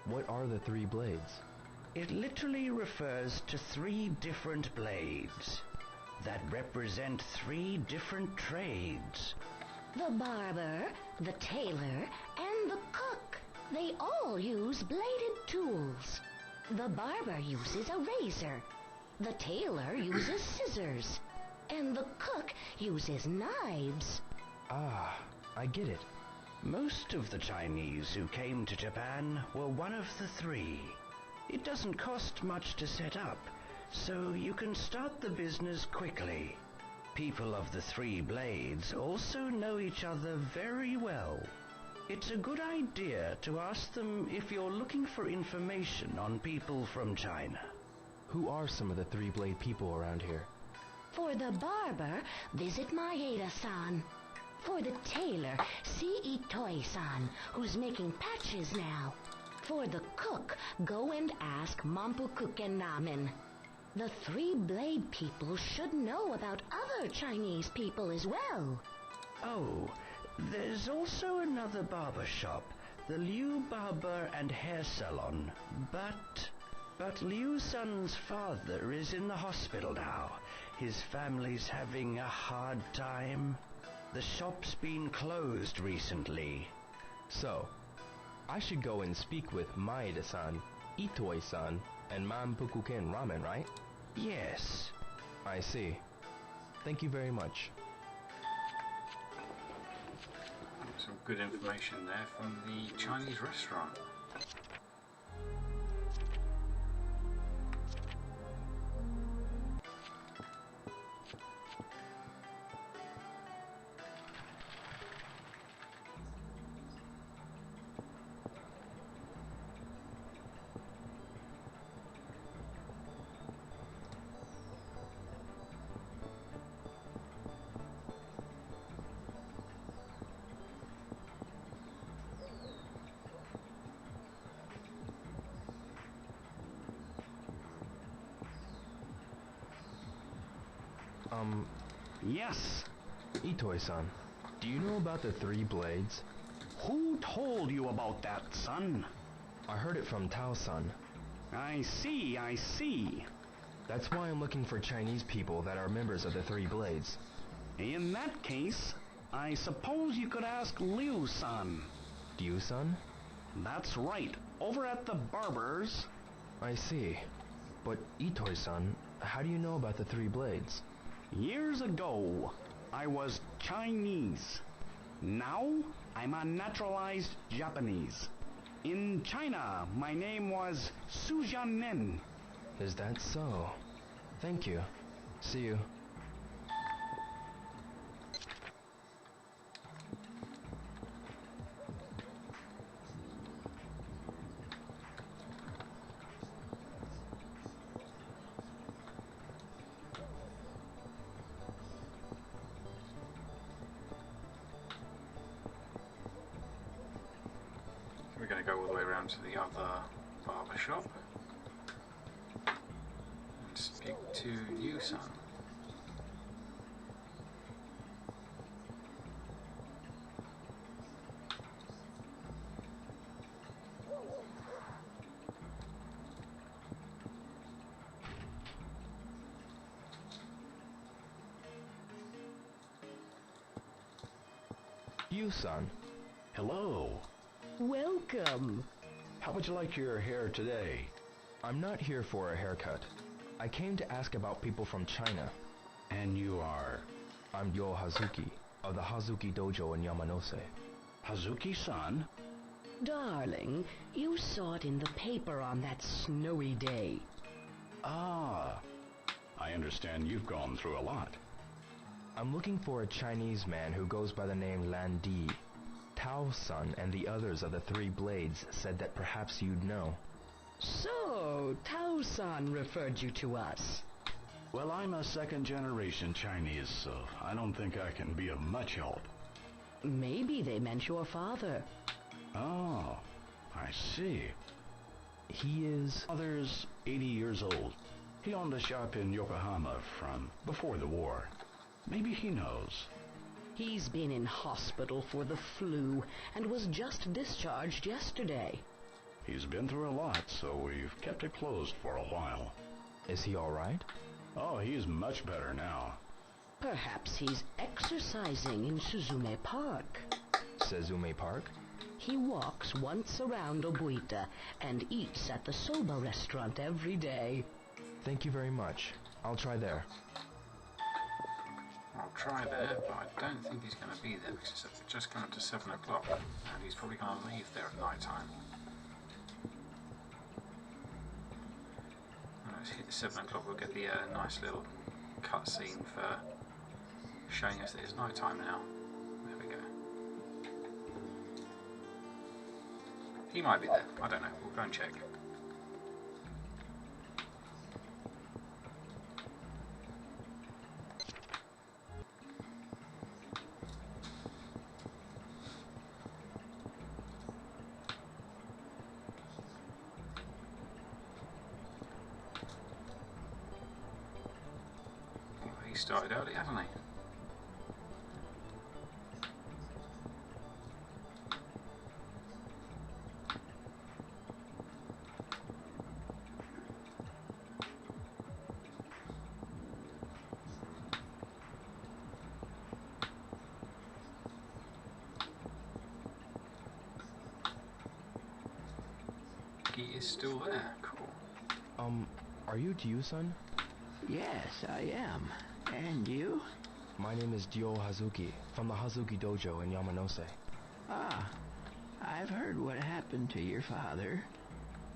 [SPEAKER 2] What are the 3 blades?
[SPEAKER 7] It literally refers to 3 different blades that represent 3 different trades.
[SPEAKER 5] The barber, the tailor, and the cook. They all use bladed tools. The barber uses a razor. The tailor uses scissors. And the cook uses knives.
[SPEAKER 2] Ah, I get it.
[SPEAKER 7] Most of the Chinese who came to Japan were one of the 3. It doesn't cost much to set up, so you can start the business quickly. People of the 3 blades also know each other very well. It's a good idea to ask them if you're looking for information on people from China.
[SPEAKER 2] Who are some of the 3 blade people around here?
[SPEAKER 5] For the barber, visit Maeda-san. For the tailor, see Itoi-san, who's making patches now. For the cook, go and ask Mampukuken Ramen. The 3 blade people should know about other Chinese people as well.
[SPEAKER 7] Oh, there's also another barber shop, the Liu Barber and Hair Salon. But Liu-san's father is in the hospital now. His family's having a hard time. The shop's been closed recently.
[SPEAKER 2] So, I should go and speak with Maeda-san, Itoi-san, and Mampukuken Ramen, right?
[SPEAKER 7] Yes.
[SPEAKER 2] I see. Thank you very much.
[SPEAKER 1] Some good information there from the Chinese restaurant.
[SPEAKER 8] Yes.
[SPEAKER 2] Itoi-san, do you know about the 3 blades?
[SPEAKER 8] Who told you about that, son?
[SPEAKER 2] I heard it from Tao-san.
[SPEAKER 8] I see.
[SPEAKER 2] That's why I'm looking for Chinese people that are members of the 3 blades.
[SPEAKER 8] In that case, I suppose you could ask Liu-san.
[SPEAKER 2] Liu-san?
[SPEAKER 8] That's right, over at the barber's.
[SPEAKER 2] I see. But Itoi-san, how do you know about the 3 blades?
[SPEAKER 8] Years ago, I was Chinese. Now, I'm a naturalized Japanese. In China, my name was Su Jianmen.
[SPEAKER 2] Is that so? Thank you. See you.
[SPEAKER 1] We're going to go all the way around to the other barber shop and speak to Yu-san.
[SPEAKER 2] Yu-san.
[SPEAKER 4] Hello.
[SPEAKER 6] Welcome.
[SPEAKER 4] How would you like your hair today?
[SPEAKER 2] I'm not here for a haircut. I came to ask about people from China.
[SPEAKER 4] And you are?
[SPEAKER 2] I'm Yo Hazuki, of the Hazuki Dojo in Yamanose.
[SPEAKER 4] Hazuki-san?
[SPEAKER 6] Darling, you saw it in the paper on that snowy day.
[SPEAKER 4] Ah. I understand you've gone through a lot.
[SPEAKER 2] I'm looking for a Chinese man who goes by the name Lan Di. Tao-san and the others of the Three Blades said that perhaps you'd know.
[SPEAKER 6] So, Tao-san referred you to us.
[SPEAKER 4] Well, I'm a second-generation Chinese, so I don't think I can be of much help.
[SPEAKER 6] Maybe they meant your father.
[SPEAKER 4] Oh, I see.
[SPEAKER 2] He is...
[SPEAKER 4] Father's 80 years old. He owned a shop in Yokohama from before the war. Maybe he knows.
[SPEAKER 6] He's been in hospital for the flu and was just discharged yesterday.
[SPEAKER 4] He's been through a lot, so we've kept it closed for a while.
[SPEAKER 2] Is he all right?
[SPEAKER 4] Oh, he's much better now.
[SPEAKER 6] Perhaps he's exercising in Suzume Park.
[SPEAKER 2] Suzume Park?
[SPEAKER 6] He walks once around Obuita and eats at the soba restaurant every day.
[SPEAKER 2] Thank you very much. I'll try there.
[SPEAKER 1] I'll try there, but I don't think he's going to be there because it's just gone up to 7 o'clock and he's probably going to leave there at night time. Let's hit 7 o'clock, we'll get the nice little cutscene for showing us that it's night time now. There we go. He might be there, I don't know, we'll go and check. He started early, hasn't he? He is still there, cool.
[SPEAKER 2] Are you Yu-san?
[SPEAKER 7] Yes, I am. And you?
[SPEAKER 2] My name is Dio Hazuki, from the Hazuki Dojo in Yamanose.
[SPEAKER 7] Ah, I've heard what happened to your father.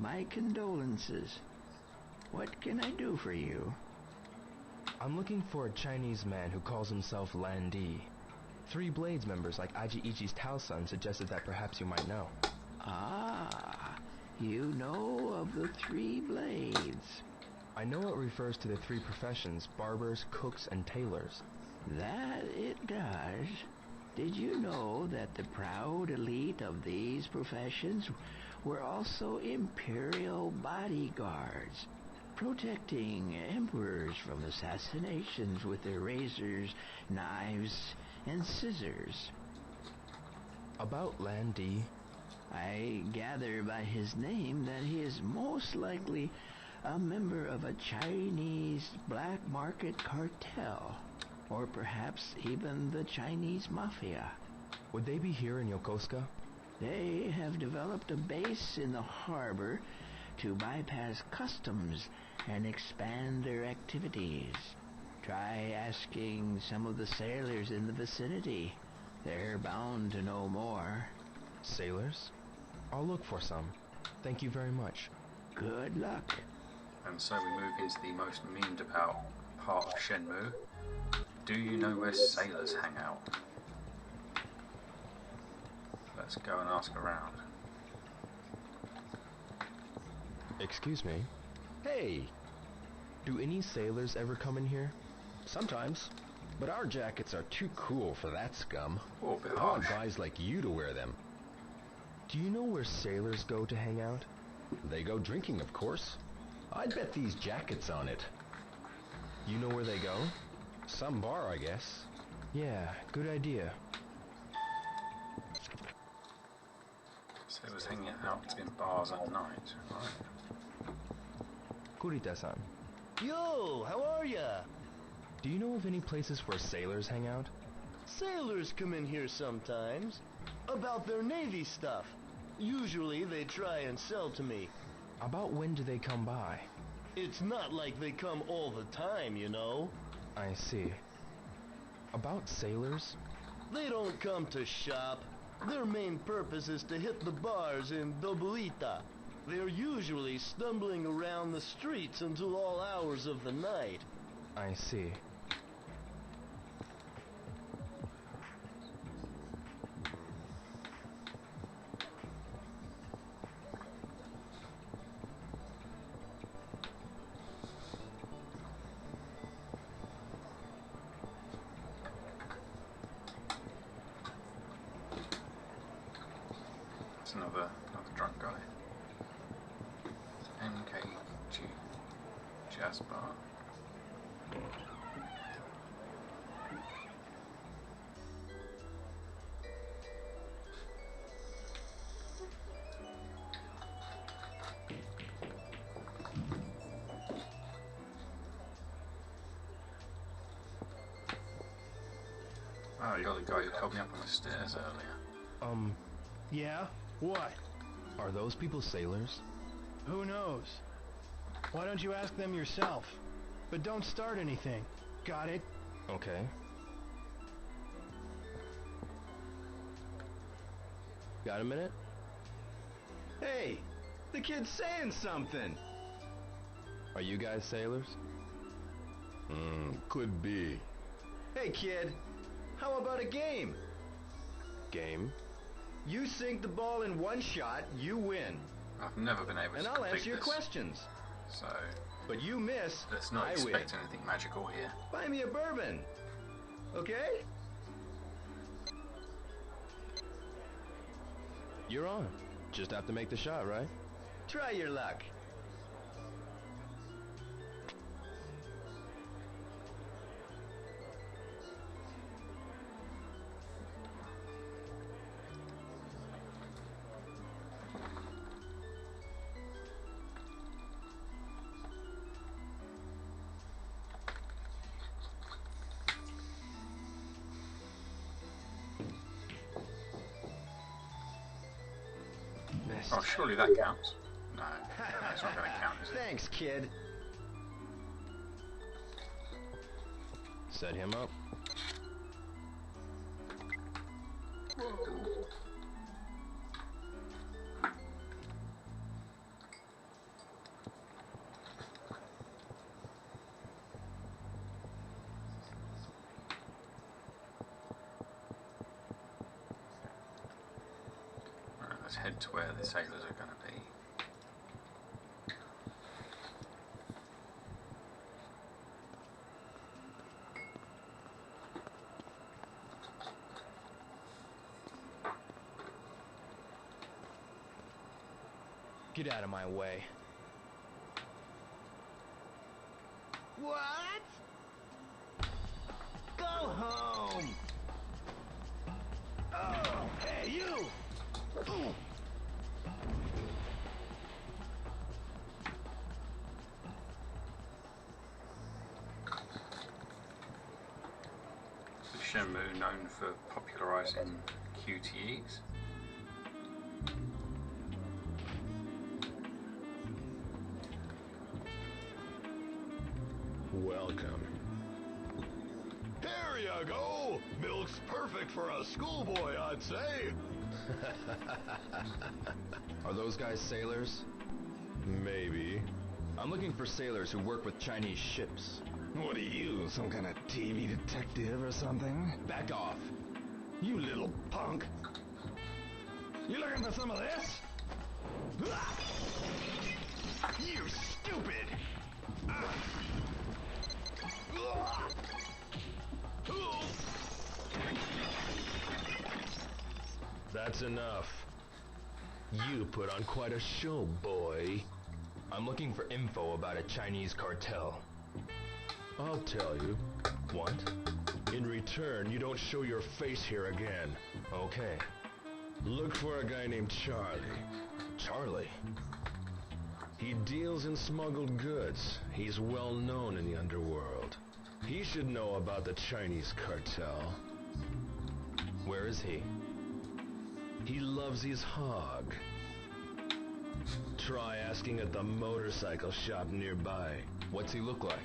[SPEAKER 7] My condolences. What can I do for you?
[SPEAKER 2] I'm looking for a Chinese man who calls himself Lan Di. Three Blades members like Aji Ichi's Tao-san suggested that perhaps you might know.
[SPEAKER 7] Ah, you know of the Three Blades.
[SPEAKER 2] I know it refers to the three professions, barbers, cooks, and tailors.
[SPEAKER 7] That it does. Did you know that the proud elite of these professions were also imperial bodyguards, protecting emperors from assassinations with their razors, knives, and scissors?
[SPEAKER 2] About Lan Di?
[SPEAKER 7] I gather by his name that he is most likely a member of a Chinese black market cartel, or perhaps even the Chinese mafia.
[SPEAKER 2] Would they be here in Yokosuka?
[SPEAKER 7] They have developed a base in the harbor to bypass customs and expand their activities. Try asking some of the sailors in the vicinity. They're bound to know more.
[SPEAKER 2] Sailors? I'll look for some. Thank you very much.
[SPEAKER 7] Good luck.
[SPEAKER 1] And so we move into the most memed about part of Shenmue. Do you know where sailors hang out? Let's go and ask around.
[SPEAKER 2] Excuse me. Hey! Do any sailors ever come in here?
[SPEAKER 10] Sometimes. But our jackets are too cool for that scum.
[SPEAKER 1] Oh, a bit
[SPEAKER 10] I want
[SPEAKER 1] harsh.
[SPEAKER 10] guys like you to wear them.
[SPEAKER 2] Do you know where sailors go to hang out?
[SPEAKER 10] They go drinking, of course. I'd bet these jackets on it.
[SPEAKER 2] You know where they go?
[SPEAKER 10] Some bar, I guess.
[SPEAKER 2] Yeah, good idea.
[SPEAKER 1] Sailors hanging out in bars at night, right?
[SPEAKER 2] Kurita-san,
[SPEAKER 11] Yo, how are ya?
[SPEAKER 2] do you know of any places where sailors hang out?
[SPEAKER 11] Sailors come in here sometimes. About their Navy stuff. Usually they try and sell to me.
[SPEAKER 2] About when do they come by?
[SPEAKER 11] It's not like they come all the time, you know.
[SPEAKER 2] I see. About sailors?
[SPEAKER 11] They don't come to shop. Their main purpose is to hit the bars in Dobuita. They're usually stumbling around the streets until all hours of the night.
[SPEAKER 2] I see.
[SPEAKER 1] It's another drunk guy. MKG Jazz Bar. Oh, you're the guy who helped me up on the stairs earlier.
[SPEAKER 12] Yeah? What?
[SPEAKER 2] Are those people sailors?
[SPEAKER 12] Who knows? Why don't you ask them yourself? But don't start anything. Got it?
[SPEAKER 2] Okay. Got a minute?
[SPEAKER 8] Hey, the kid's saying something.
[SPEAKER 2] Are you guys sailors?
[SPEAKER 4] Could be.
[SPEAKER 8] Hey kid, how about a game?
[SPEAKER 2] Game?
[SPEAKER 8] You sink the ball in one shot, you win.
[SPEAKER 1] I've never been able
[SPEAKER 8] And
[SPEAKER 1] to
[SPEAKER 8] I'll
[SPEAKER 1] complete
[SPEAKER 8] answer your
[SPEAKER 1] this,
[SPEAKER 8] questions.
[SPEAKER 1] so
[SPEAKER 8] But you miss,
[SPEAKER 1] let's not
[SPEAKER 8] I
[SPEAKER 1] expect
[SPEAKER 8] win.
[SPEAKER 1] anything magical here.
[SPEAKER 8] Buy me a bourbon. Okay?
[SPEAKER 2] You're on. Just have to make the shot, right?
[SPEAKER 8] Try your luck.
[SPEAKER 1] Oh, surely that counts. No, that's not going to count, is it?
[SPEAKER 8] Thanks, kid.
[SPEAKER 2] Set him up.
[SPEAKER 1] Alright, let's head to where the sailors are going to be.
[SPEAKER 2] Get out of my way.
[SPEAKER 11] What? Go home! Oh, hey, you! Ooh.
[SPEAKER 1] Is Shenmue known for popularising QTEs?
[SPEAKER 4] Welcome. Here you go! Milk's perfect for a schoolboy, I'd say.
[SPEAKER 2] Are those guys sailors?
[SPEAKER 4] Maybe.
[SPEAKER 10] I'm looking for sailors who work with Chinese ships.
[SPEAKER 13] What are you, some kind of TV detective or something?
[SPEAKER 10] Back off.
[SPEAKER 13] You little punk. You looking for some of this? You stupid!
[SPEAKER 2] That's enough. You put on quite a show, boy.
[SPEAKER 10] I'm looking for info about a Chinese cartel.
[SPEAKER 2] I'll tell you.
[SPEAKER 10] What?
[SPEAKER 2] In return, you don't show your face here again.
[SPEAKER 10] Okay.
[SPEAKER 2] Look for a guy named Charlie.
[SPEAKER 10] Charlie?
[SPEAKER 2] He deals in smuggled goods. He's well known in the underworld. He should know about the Chinese cartel.
[SPEAKER 10] Where is he?
[SPEAKER 2] He loves his hog. Try asking at the motorcycle shop nearby.
[SPEAKER 10] What's he look like?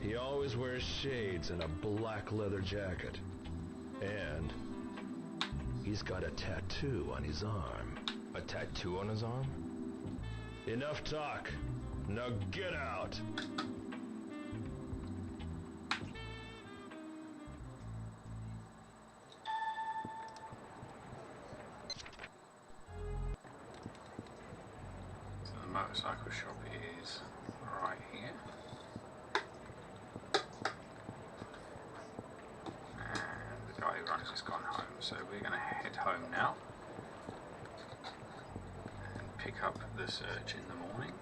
[SPEAKER 2] He always wears shades and a black leather jacket. And he's got a tattoo on his arm.
[SPEAKER 10] A tattoo on his arm?
[SPEAKER 2] Enough talk. Now get out!
[SPEAKER 1] So the motorcycle shop is right here. And the guy who runs has gone home, so we're going to head home now and pick up the search in the morning.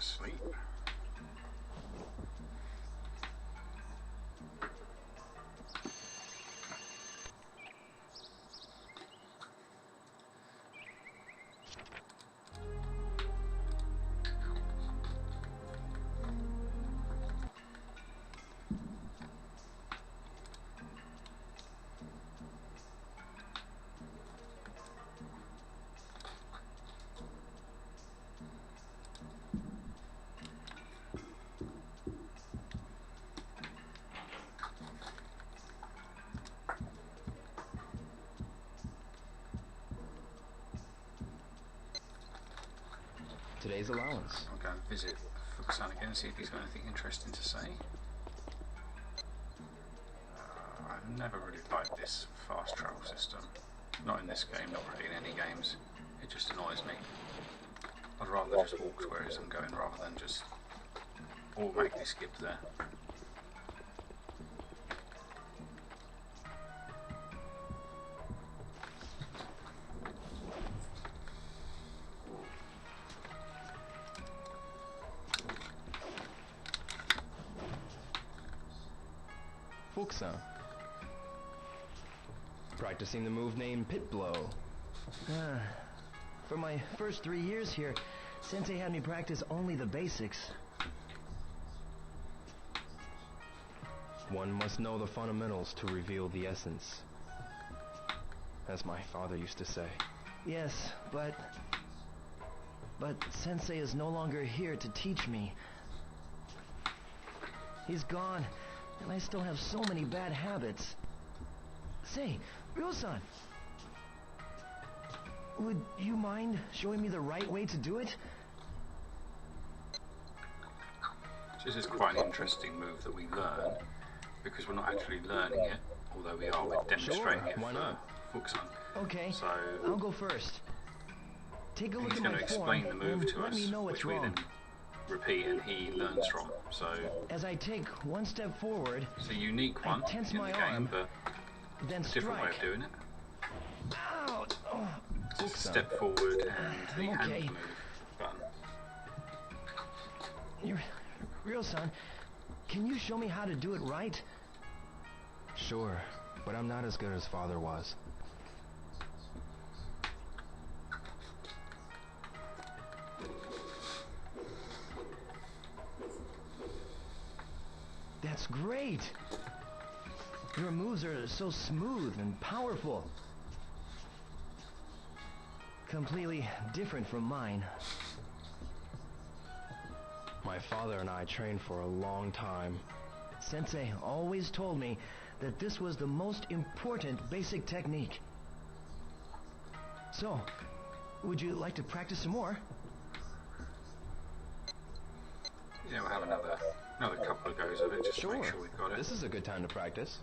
[SPEAKER 1] Sleep.
[SPEAKER 10] Today's allowance.
[SPEAKER 1] I'll go and visit Fukusan again and see if he's got anything interesting to say. I've never really liked this fast travel system. Not in this game, not really in any games. It just annoys me. I'd rather just walk to where it is I'm going rather than just automatically skip there.
[SPEAKER 10] Fukusan,
[SPEAKER 2] Practicing the move named Pit Blow.
[SPEAKER 7] For my first 3 years here, Sensei had me practice only the basics.
[SPEAKER 2] One must know the fundamentals to reveal the essence. As my father used to say.
[SPEAKER 7] Yes, but Sensei is no longer here to teach me. He's gone, and I still have so many bad habits. Say, Ryo-san, would you mind showing me the right way to do it?
[SPEAKER 1] This is quite an interesting move that we learn, because we're not actually learning it, although we are, we're demonstrating it for Fuxan.
[SPEAKER 7] Okay,
[SPEAKER 1] so
[SPEAKER 7] I'll go first. Take a look at my form.
[SPEAKER 1] He's going to explain the move to
[SPEAKER 7] let
[SPEAKER 1] us,
[SPEAKER 7] me know what's
[SPEAKER 1] which we then repeat and he learns from. So
[SPEAKER 7] as I take one step forward,
[SPEAKER 1] it's a unique one in the game, but
[SPEAKER 7] then
[SPEAKER 1] a different way of doing it.
[SPEAKER 7] Ow! Oh.
[SPEAKER 1] Just step forward and the hand move button.
[SPEAKER 7] Ryo-san, can you show me how to do it right?
[SPEAKER 2] Sure, but I'm not as good as father was.
[SPEAKER 7] That's great! Your moves are so smooth and powerful. Completely different from mine.
[SPEAKER 2] My father and I trained for a long time.
[SPEAKER 7] Sensei always told me that this was the most important basic technique. So, would you like to practice some more?
[SPEAKER 1] Yeah, we'll have another couple of goes of it, just to make sure we've got it.
[SPEAKER 2] This is a good time to practice.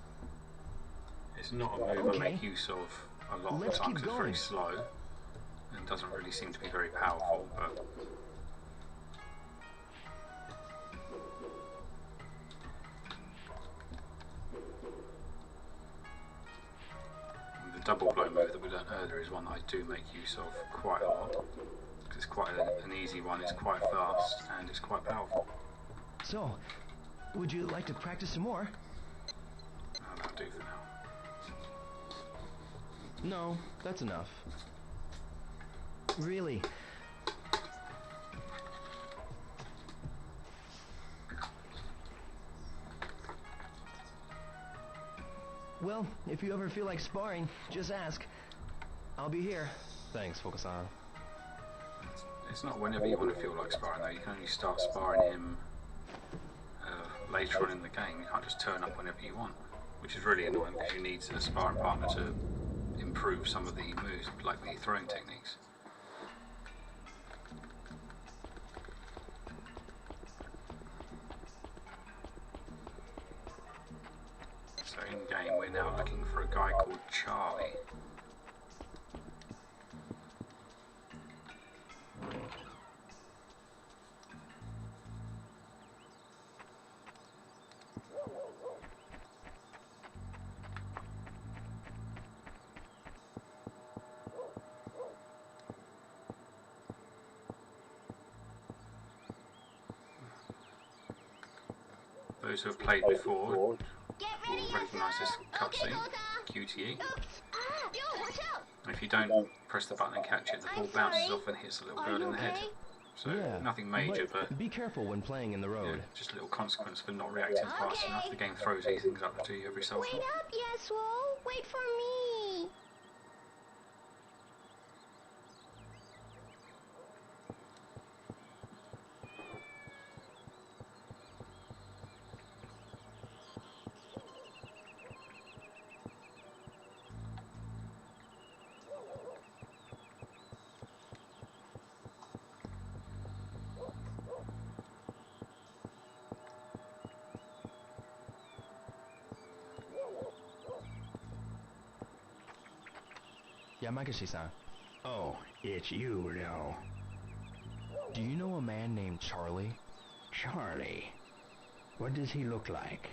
[SPEAKER 1] It's not a move I make use of a lot of the time, because it's very slow and doesn't really seem to be very powerful, but the double blow move that we learned earlier is one that I do make use of quite a lot, because it's quite an easy one, it's quite fast and it's quite powerful.
[SPEAKER 7] So, would you like to practice some more?
[SPEAKER 1] That'll do for now.
[SPEAKER 2] No, that's enough.
[SPEAKER 7] Really? Well, if you ever feel like sparring, just ask. I'll be here.
[SPEAKER 2] Thanks, Fukusan.
[SPEAKER 1] It's not whenever you want to feel like sparring though, you can only start sparring him later on in the game. You can't just turn up whenever you want, which is really annoying because you need a sparring partner to improve some of the moves, like the throwing techniques. So in game we're now looking for a guy called Charlie. Those who have played before will recognise this cutscene, QTE. And if you don't press the button and catch it, the ball bounces off and hits the little girl in the head. So nothing major, but
[SPEAKER 2] be careful when playing in the road.
[SPEAKER 1] Yeah, just a little consequence for not reacting fast enough. The game throws these things up to you every so often.
[SPEAKER 5] Wait up, Yasuo! Wait for me!
[SPEAKER 2] Yamaguchi-san.
[SPEAKER 13] Oh, it's you, Ryo.
[SPEAKER 2] Do you know a man named Charlie?
[SPEAKER 13] Charlie? What does he look like?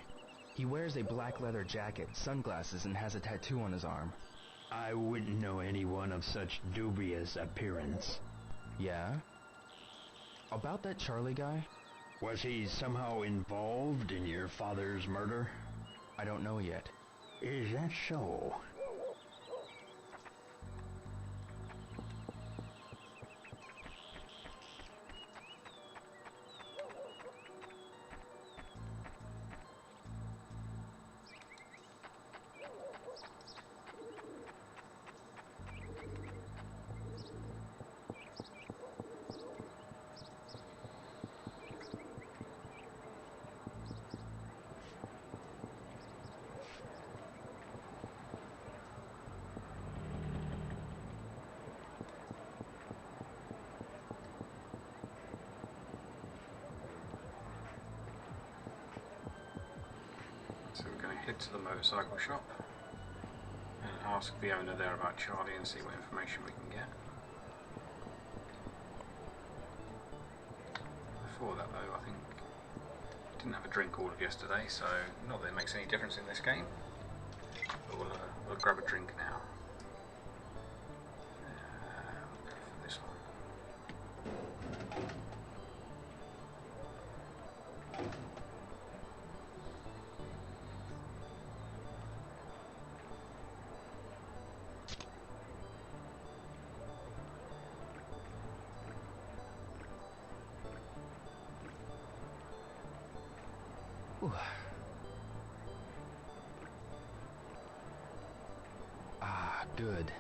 [SPEAKER 2] He wears a black leather jacket, sunglasses, and has a tattoo on his arm.
[SPEAKER 13] I wouldn't know anyone of such dubious appearance.
[SPEAKER 2] Yeah? About that Charlie guy?
[SPEAKER 13] Was he somehow involved in your father's murder?
[SPEAKER 2] I don't know yet.
[SPEAKER 13] Is that so?
[SPEAKER 1] head to the motorcycle shop and ask the owner there about Charlie and see what information we can get. Before that though, I think I didn't have a drink all of yesterday, so not that it makes any difference in this game, but we'll grab a drink now. We'll go for this one.
[SPEAKER 2] Ah, good.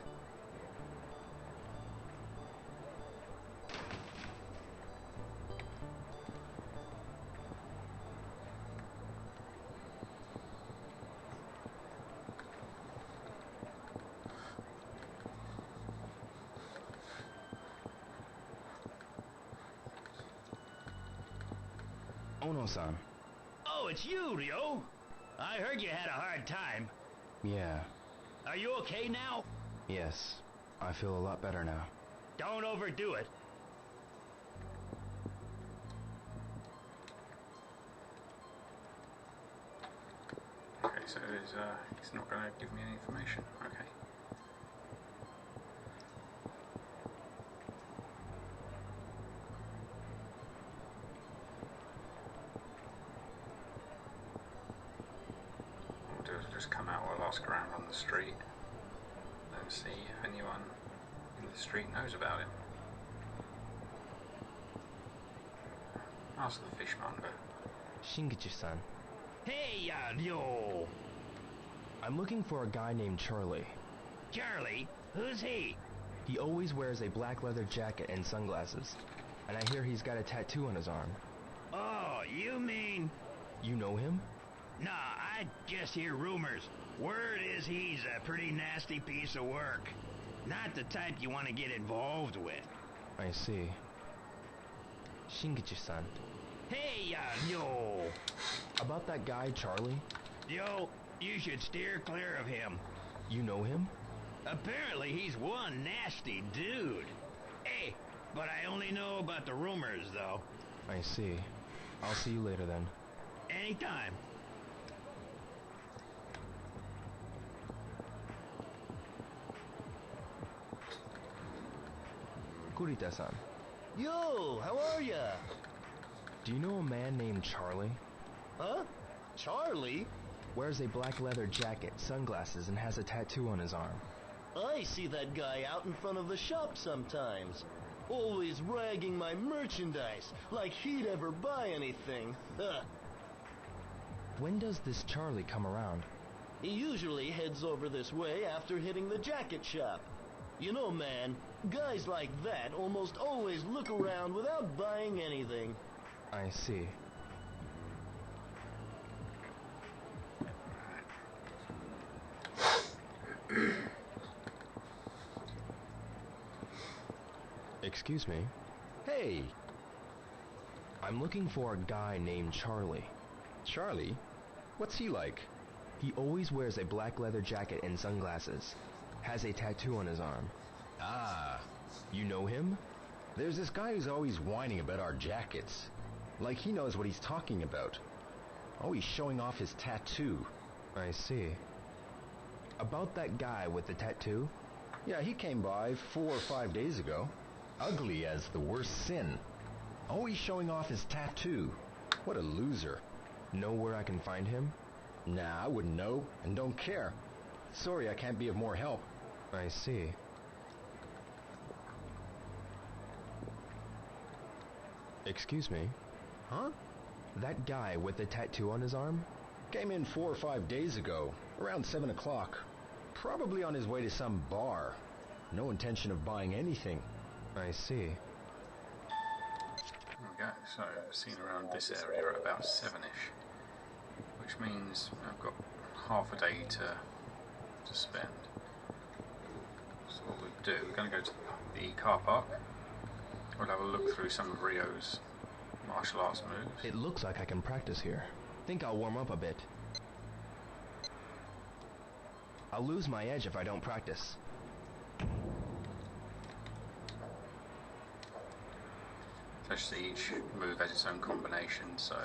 [SPEAKER 2] Ono-san.
[SPEAKER 7] Oh, it's you, Ryo. I heard you had a hard time.
[SPEAKER 2] Yeah.
[SPEAKER 7] Are you okay now?
[SPEAKER 2] Yes. I feel a lot better now.
[SPEAKER 7] Don't overdo it.
[SPEAKER 1] Okay, so he's not going to give me any information. Okay. What we'll do is just come out, we'll ask around on the street, then see if anyone in the street knows about it. Ask the fishmonger.
[SPEAKER 2] Shingichi-san.
[SPEAKER 7] Hey, Ryo.
[SPEAKER 2] I'm looking for a guy named Charlie.
[SPEAKER 7] Charlie? Who's he?
[SPEAKER 2] He always wears a black leather jacket and sunglasses. And I hear he's got a tattoo on his arm.
[SPEAKER 7] Oh, you mean...
[SPEAKER 2] You know him?
[SPEAKER 7] Nah, I just hear rumors. Word is he's a pretty nasty piece of work. Not the type you want to get involved with.
[SPEAKER 2] I see. Shingichi-san.
[SPEAKER 7] Hey, Ryo.
[SPEAKER 2] About that guy, Charlie?
[SPEAKER 7] Yo, you should steer clear of him.
[SPEAKER 2] You know him?
[SPEAKER 7] Apparently he's one nasty dude. Hey, but I only know about the rumors, though.
[SPEAKER 2] I see. I'll see you later then.
[SPEAKER 7] Anytime.
[SPEAKER 2] Kurita-san.
[SPEAKER 11] Yo, how are ya?
[SPEAKER 2] Do you know a man named Charlie?
[SPEAKER 11] Huh? Charlie?
[SPEAKER 2] Wears a black leather jacket, sunglasses, and has a tattoo on his arm.
[SPEAKER 11] I see that guy out in front of the shop sometimes. Always ragging my merchandise, like he'd ever buy anything.
[SPEAKER 2] When does this Charlie come around?
[SPEAKER 11] He usually heads over this way after hitting the jacket shop. You know, man, guys like that almost always look around without buying anything.
[SPEAKER 2] I see. Excuse me.
[SPEAKER 10] Hey!
[SPEAKER 2] I'm looking for a guy named Charlie.
[SPEAKER 10] Charlie? What's he like?
[SPEAKER 2] He always wears a black leather jacket and sunglasses. Has a tattoo on his arm.
[SPEAKER 10] Ah.
[SPEAKER 2] You know him?
[SPEAKER 10] There's this guy who's always whining about our jackets. Like he knows what he's talking about. Always showing off his tattoo.
[SPEAKER 2] I see. About that guy with the tattoo?
[SPEAKER 10] Yeah, he came by 4 or 5 days ago. Ugly as the worst sin. Always showing off his tattoo. What a loser.
[SPEAKER 2] Know where I can find him?
[SPEAKER 10] Nah, I wouldn't know, and don't care. Sorry I can't be of more help.
[SPEAKER 2] I see. Excuse me?
[SPEAKER 10] Huh?
[SPEAKER 2] That guy with the tattoo on his arm?
[SPEAKER 10] Came in 4 or 5 days ago, around 7 o'clock. Probably on his way to some bar. No intention of buying anything.
[SPEAKER 2] I see.
[SPEAKER 1] Okay, so seen around this area at about 7ish, which means I've got half a day to spend. So what we'll do, we're going to go to the car park. We'll have a look through some of Ryo's martial arts moves.
[SPEAKER 2] It looks like I can practice here. Think I'll warm up a bit. I'll lose my edge if I don't practice.
[SPEAKER 1] Especially each move has its own combination, so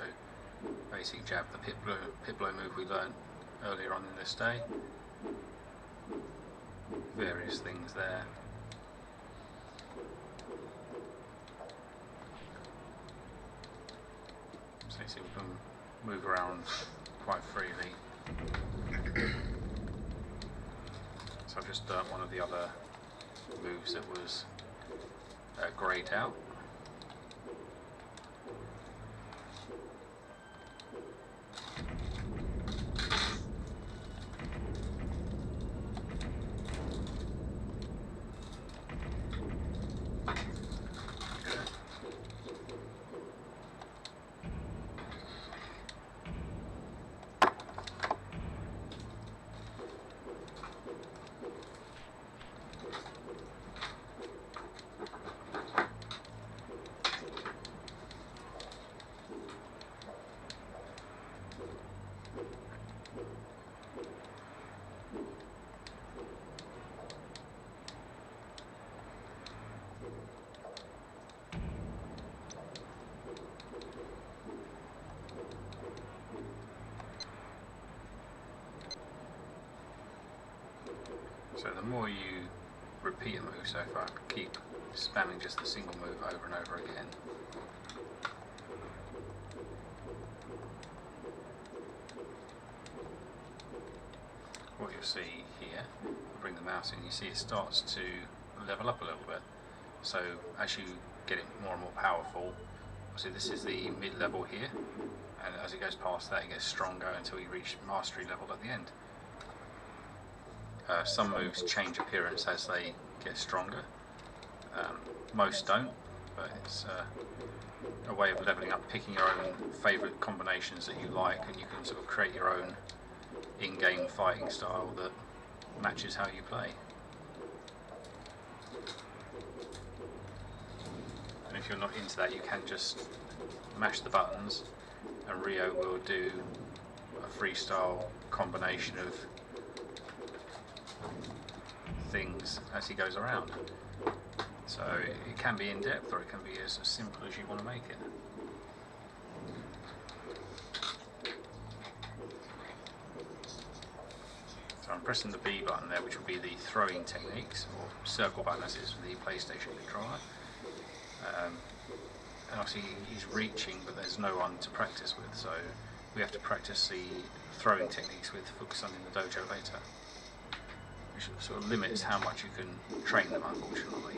[SPEAKER 1] basic jab, the pit blow move we learned earlier on in this day. Various things there. So you see we can move around quite freely. So I've just done one of the other moves that was greyed out. So the more you repeat a move, so if I keep spamming just the single move over and over again, what you'll see here, I'll bring the mouse in, you see it starts to level up a little bit. So as you get it more and more powerful, see this is the mid-level here, and as it goes past that it gets stronger until you reach mastery level at the end. Some moves change appearance as they get stronger. Most don't, but it's a way of leveling up, picking your own favourite combinations that you like, and you can sort of create your own in-game fighting style that matches how you play. And if you're not into that, you can just mash the buttons, and Rio will do a freestyle combination of things as he goes around. So it can be in depth, or it can be as simple as you want to make it. So I'm pressing the B button there, which will be the throwing techniques, or circle button as is for the PlayStation controller. And obviously he's reaching, but there's no one to practice with, so we have to practice the throwing techniques with Fukusan in the dojo later, which sort of limits how much you can train them, unfortunately.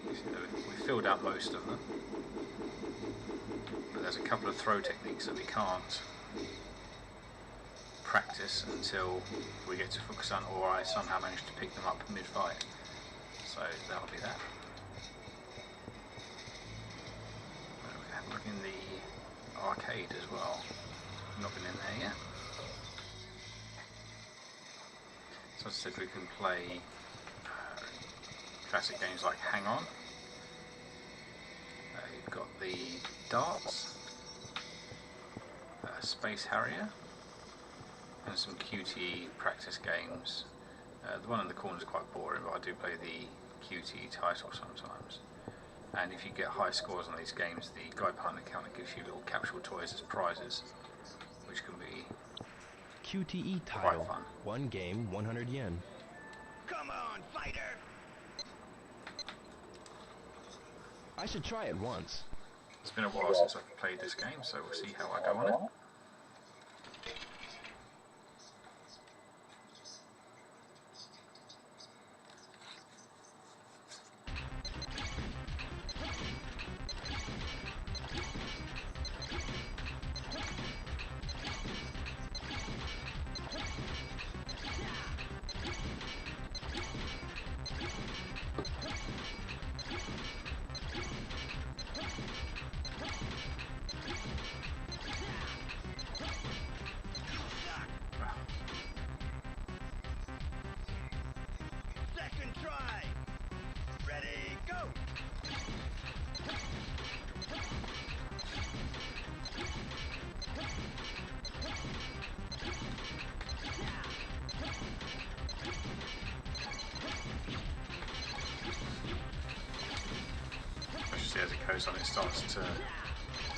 [SPEAKER 1] You see that we filled out most of them, but there's a couple of throw techniques that we can't practice until we get to Fukusan, or I somehow manage to pick them up mid-fight. So that'll be that. We have a look in the arcade as well. Not been in there yet. So as I said, we can play classic games like Hang On. You've got the Darts, Space Harrier, and some QTE practice games. The one in the corner is quite boring, but I do play the QTE title sometimes. And if you get high scores on these games, the guy behind the counter gives you little capsule toys as prizes, which can be
[SPEAKER 2] QTE title.
[SPEAKER 1] Quite fun.
[SPEAKER 2] One game, 100 yen.
[SPEAKER 13] Come on, fighter!
[SPEAKER 2] I should try it once.
[SPEAKER 1] It's been a while since I've played this game, so we'll see how I go on it.
[SPEAKER 13] Second try! Ready, go!
[SPEAKER 1] obviously as it goes on it starts to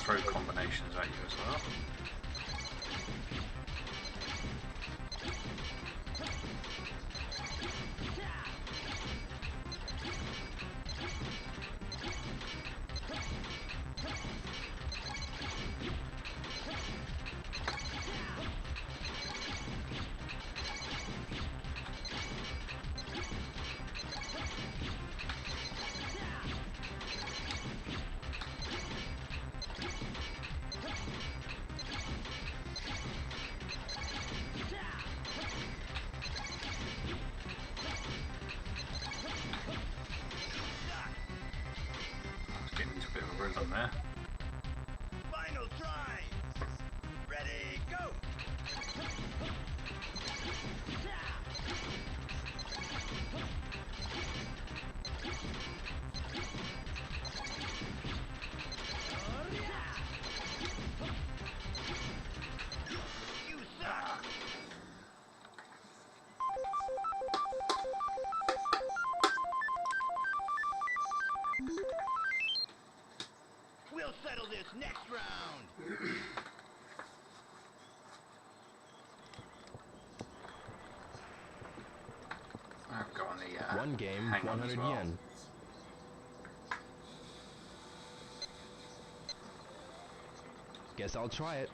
[SPEAKER 1] throw combinations at you as well. There.
[SPEAKER 14] Final try. Ready, go. You suck. We'll settle this next round.
[SPEAKER 1] I've got on the
[SPEAKER 2] one game,
[SPEAKER 1] hang on
[SPEAKER 2] 100
[SPEAKER 1] as well.
[SPEAKER 2] yen. Guess I'll try it.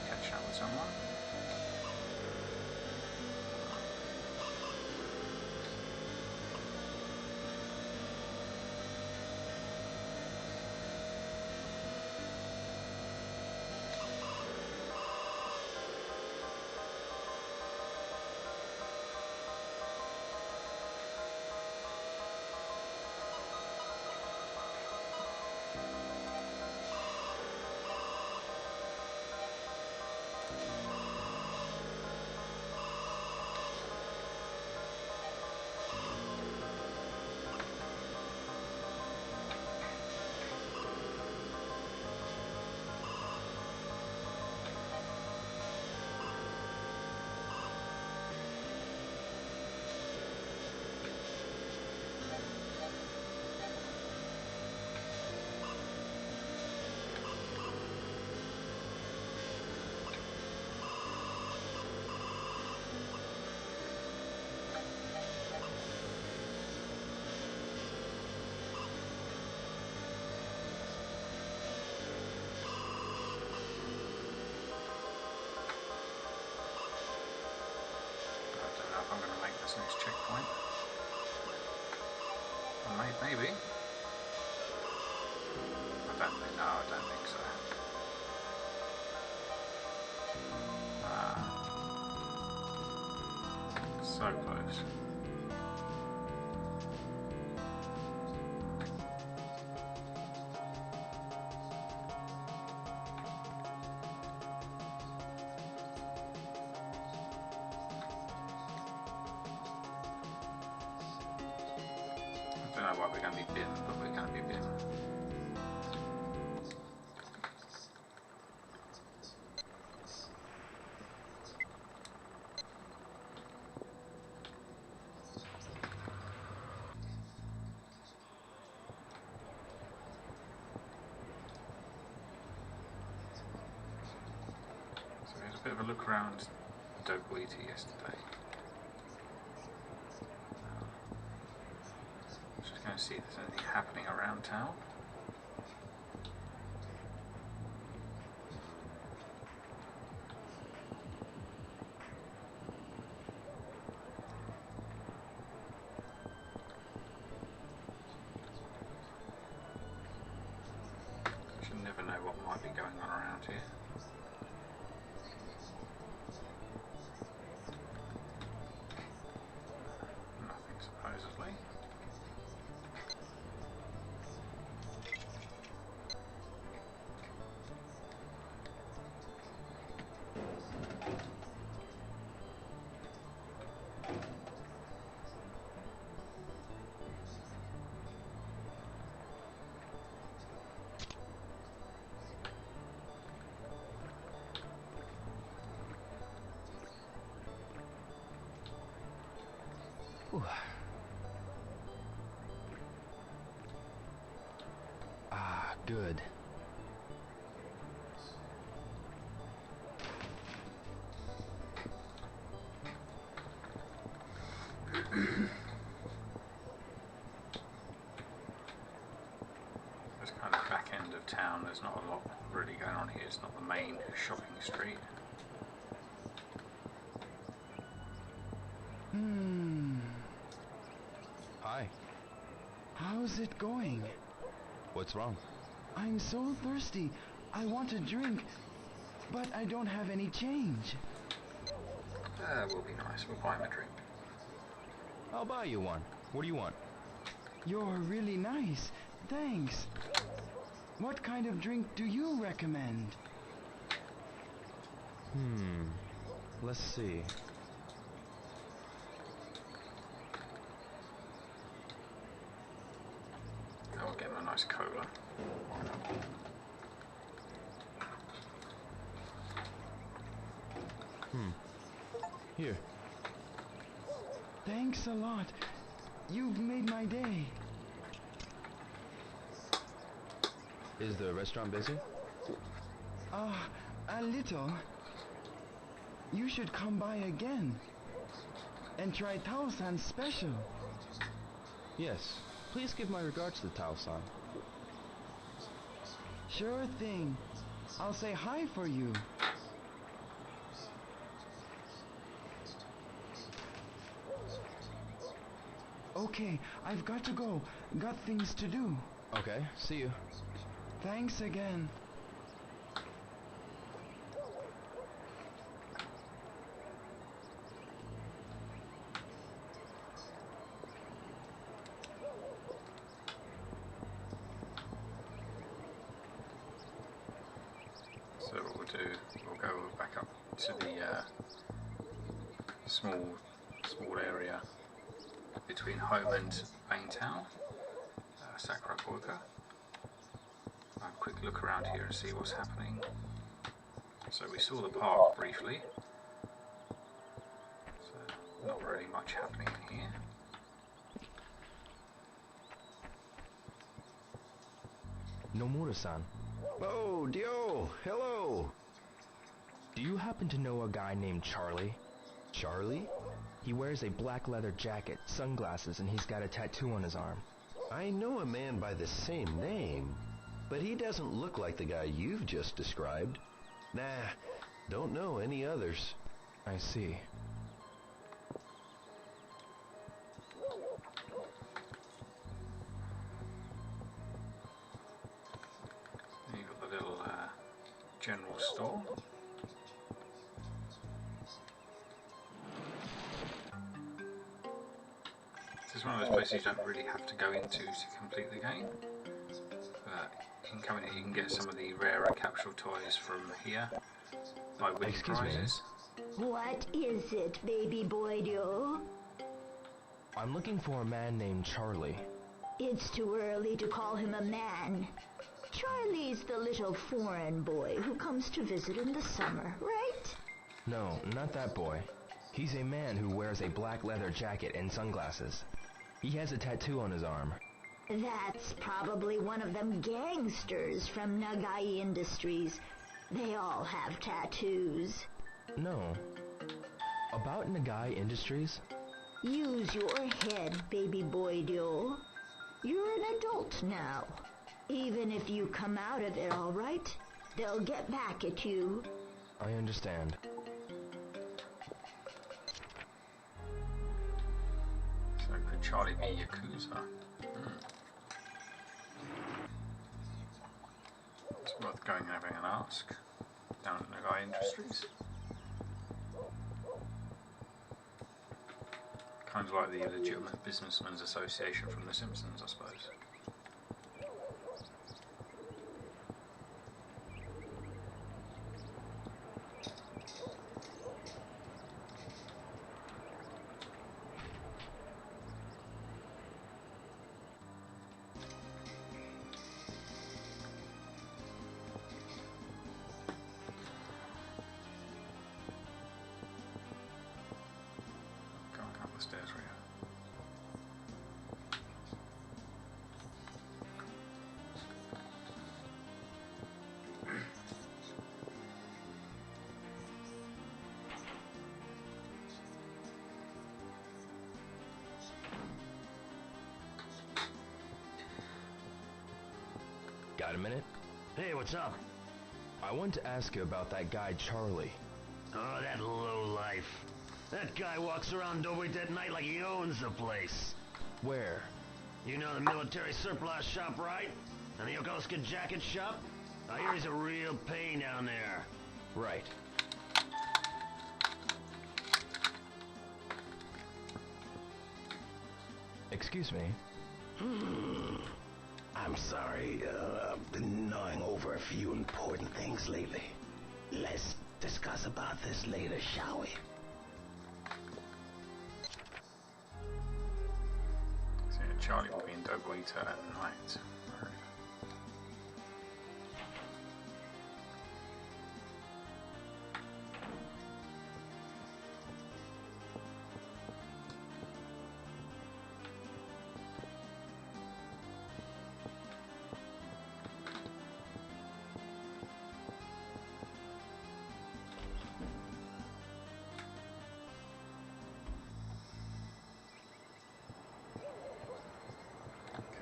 [SPEAKER 1] Catch up with someone. I'm going to make this next checkpoint. Maybe. I don't think so. So close. I don't know why we're going to be bitten, but we're going to be bitten. So we had a bit of a look around Dobuita yesterday. Just going to see if there's anything happening around town. You never know what might be going on around here. Nothing supposedly.
[SPEAKER 2] Ah, good.
[SPEAKER 1] This kind of back end of town, there's not a lot really going on here. It's not the main shopping street.
[SPEAKER 2] Hi.
[SPEAKER 15] How's it going?
[SPEAKER 2] What's wrong?
[SPEAKER 15] I'm so thirsty. I want a drink, but I don't have any change.
[SPEAKER 1] We'll be nice. We'll buy him a drink.
[SPEAKER 2] I'll buy you one. What do you want?
[SPEAKER 15] You're really nice. Thanks. What kind of drink do you recommend?
[SPEAKER 2] Let's see.
[SPEAKER 1] I'll get him a nice cola.
[SPEAKER 2] Here.
[SPEAKER 15] Thanks a lot. You've made my day.
[SPEAKER 2] Is the restaurant busy?
[SPEAKER 15] A little. You should come by again and try Tao-san's special.
[SPEAKER 2] Yes. Please give my regards to Tao-san.
[SPEAKER 15] Sure thing. I'll say hi for you. Okay, I've got to go. Got things to do.
[SPEAKER 2] Okay, see you.
[SPEAKER 15] Thanks again.
[SPEAKER 1] So what we'll do, we'll go back up to the small area between home and main town, Sakurakoka. Have a quick look around here and see what's happening. So we saw the park briefly. So not really much happening in here.
[SPEAKER 2] Nomura-san.
[SPEAKER 10] Oh, Dio! Hello!
[SPEAKER 2] Do you happen to know a guy named Charlie?
[SPEAKER 10] Charlie?
[SPEAKER 2] He wears a black leather jacket, sunglasses, and he's got a tattoo on his arm.
[SPEAKER 10] I know a man by the same name, but he doesn't look like the guy you've just described. Nah, don't know any others.
[SPEAKER 2] I see.
[SPEAKER 1] You've got the little general store. This is one of those places you don't really have to go into to complete the game. You can come in here, you can get some of the rarer capsule toys from here by winning prizes.
[SPEAKER 3] What is it, baby boy Dio?
[SPEAKER 2] I'm looking for a man named Charlie.
[SPEAKER 3] It's too early to call him a man. Charlie's the little foreign boy who comes to visit in the summer, right?
[SPEAKER 2] No, not that boy. He's a man who wears a black leather jacket and sunglasses. He has a tattoo on his arm.
[SPEAKER 3] That's probably one of them gangsters from Nagai Industries. They all have tattoos.
[SPEAKER 2] No. About Nagai Industries?
[SPEAKER 3] Use your head, baby boy Dio.
[SPEAKER 16] You're an adult now. Even if you come out of it all right, they'll get back at you.
[SPEAKER 2] I understand.
[SPEAKER 1] So could Charlie be Yakuza? It's worth going and having an ask down at Nagai Industries. Kind of like the Legitimate Businessmen's Association from The Simpsons, I suppose. Stairs right
[SPEAKER 2] Got a minute?
[SPEAKER 7] Hey, what's up?
[SPEAKER 2] I want to ask you about that guy, Charlie.
[SPEAKER 7] Oh, that lowlife. That guy walks around Dobuita at night like he owns the place.
[SPEAKER 2] Where?
[SPEAKER 7] You know the military surplus shop, right? And the Yokosuka jacket shop? I hear he's a real pain down there.
[SPEAKER 2] Right. Excuse me.
[SPEAKER 17] I'm sorry, I've been gnawing over a few important things lately. Let's discuss about this later, shall we?
[SPEAKER 1] So yeah, Charlie will be in Dobuita at night.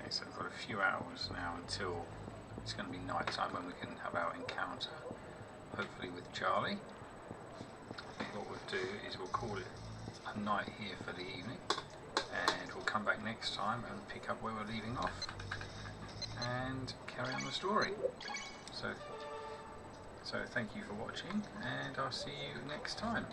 [SPEAKER 1] So we've got a few hours now until it's going to be night time when we can have our encounter, hopefully with Charlie. I think what we'll do is we'll call it a night here for the evening, and we'll come back next time and pick up where we're leaving off and carry on the story. So thank you for watching, and I'll see you next time.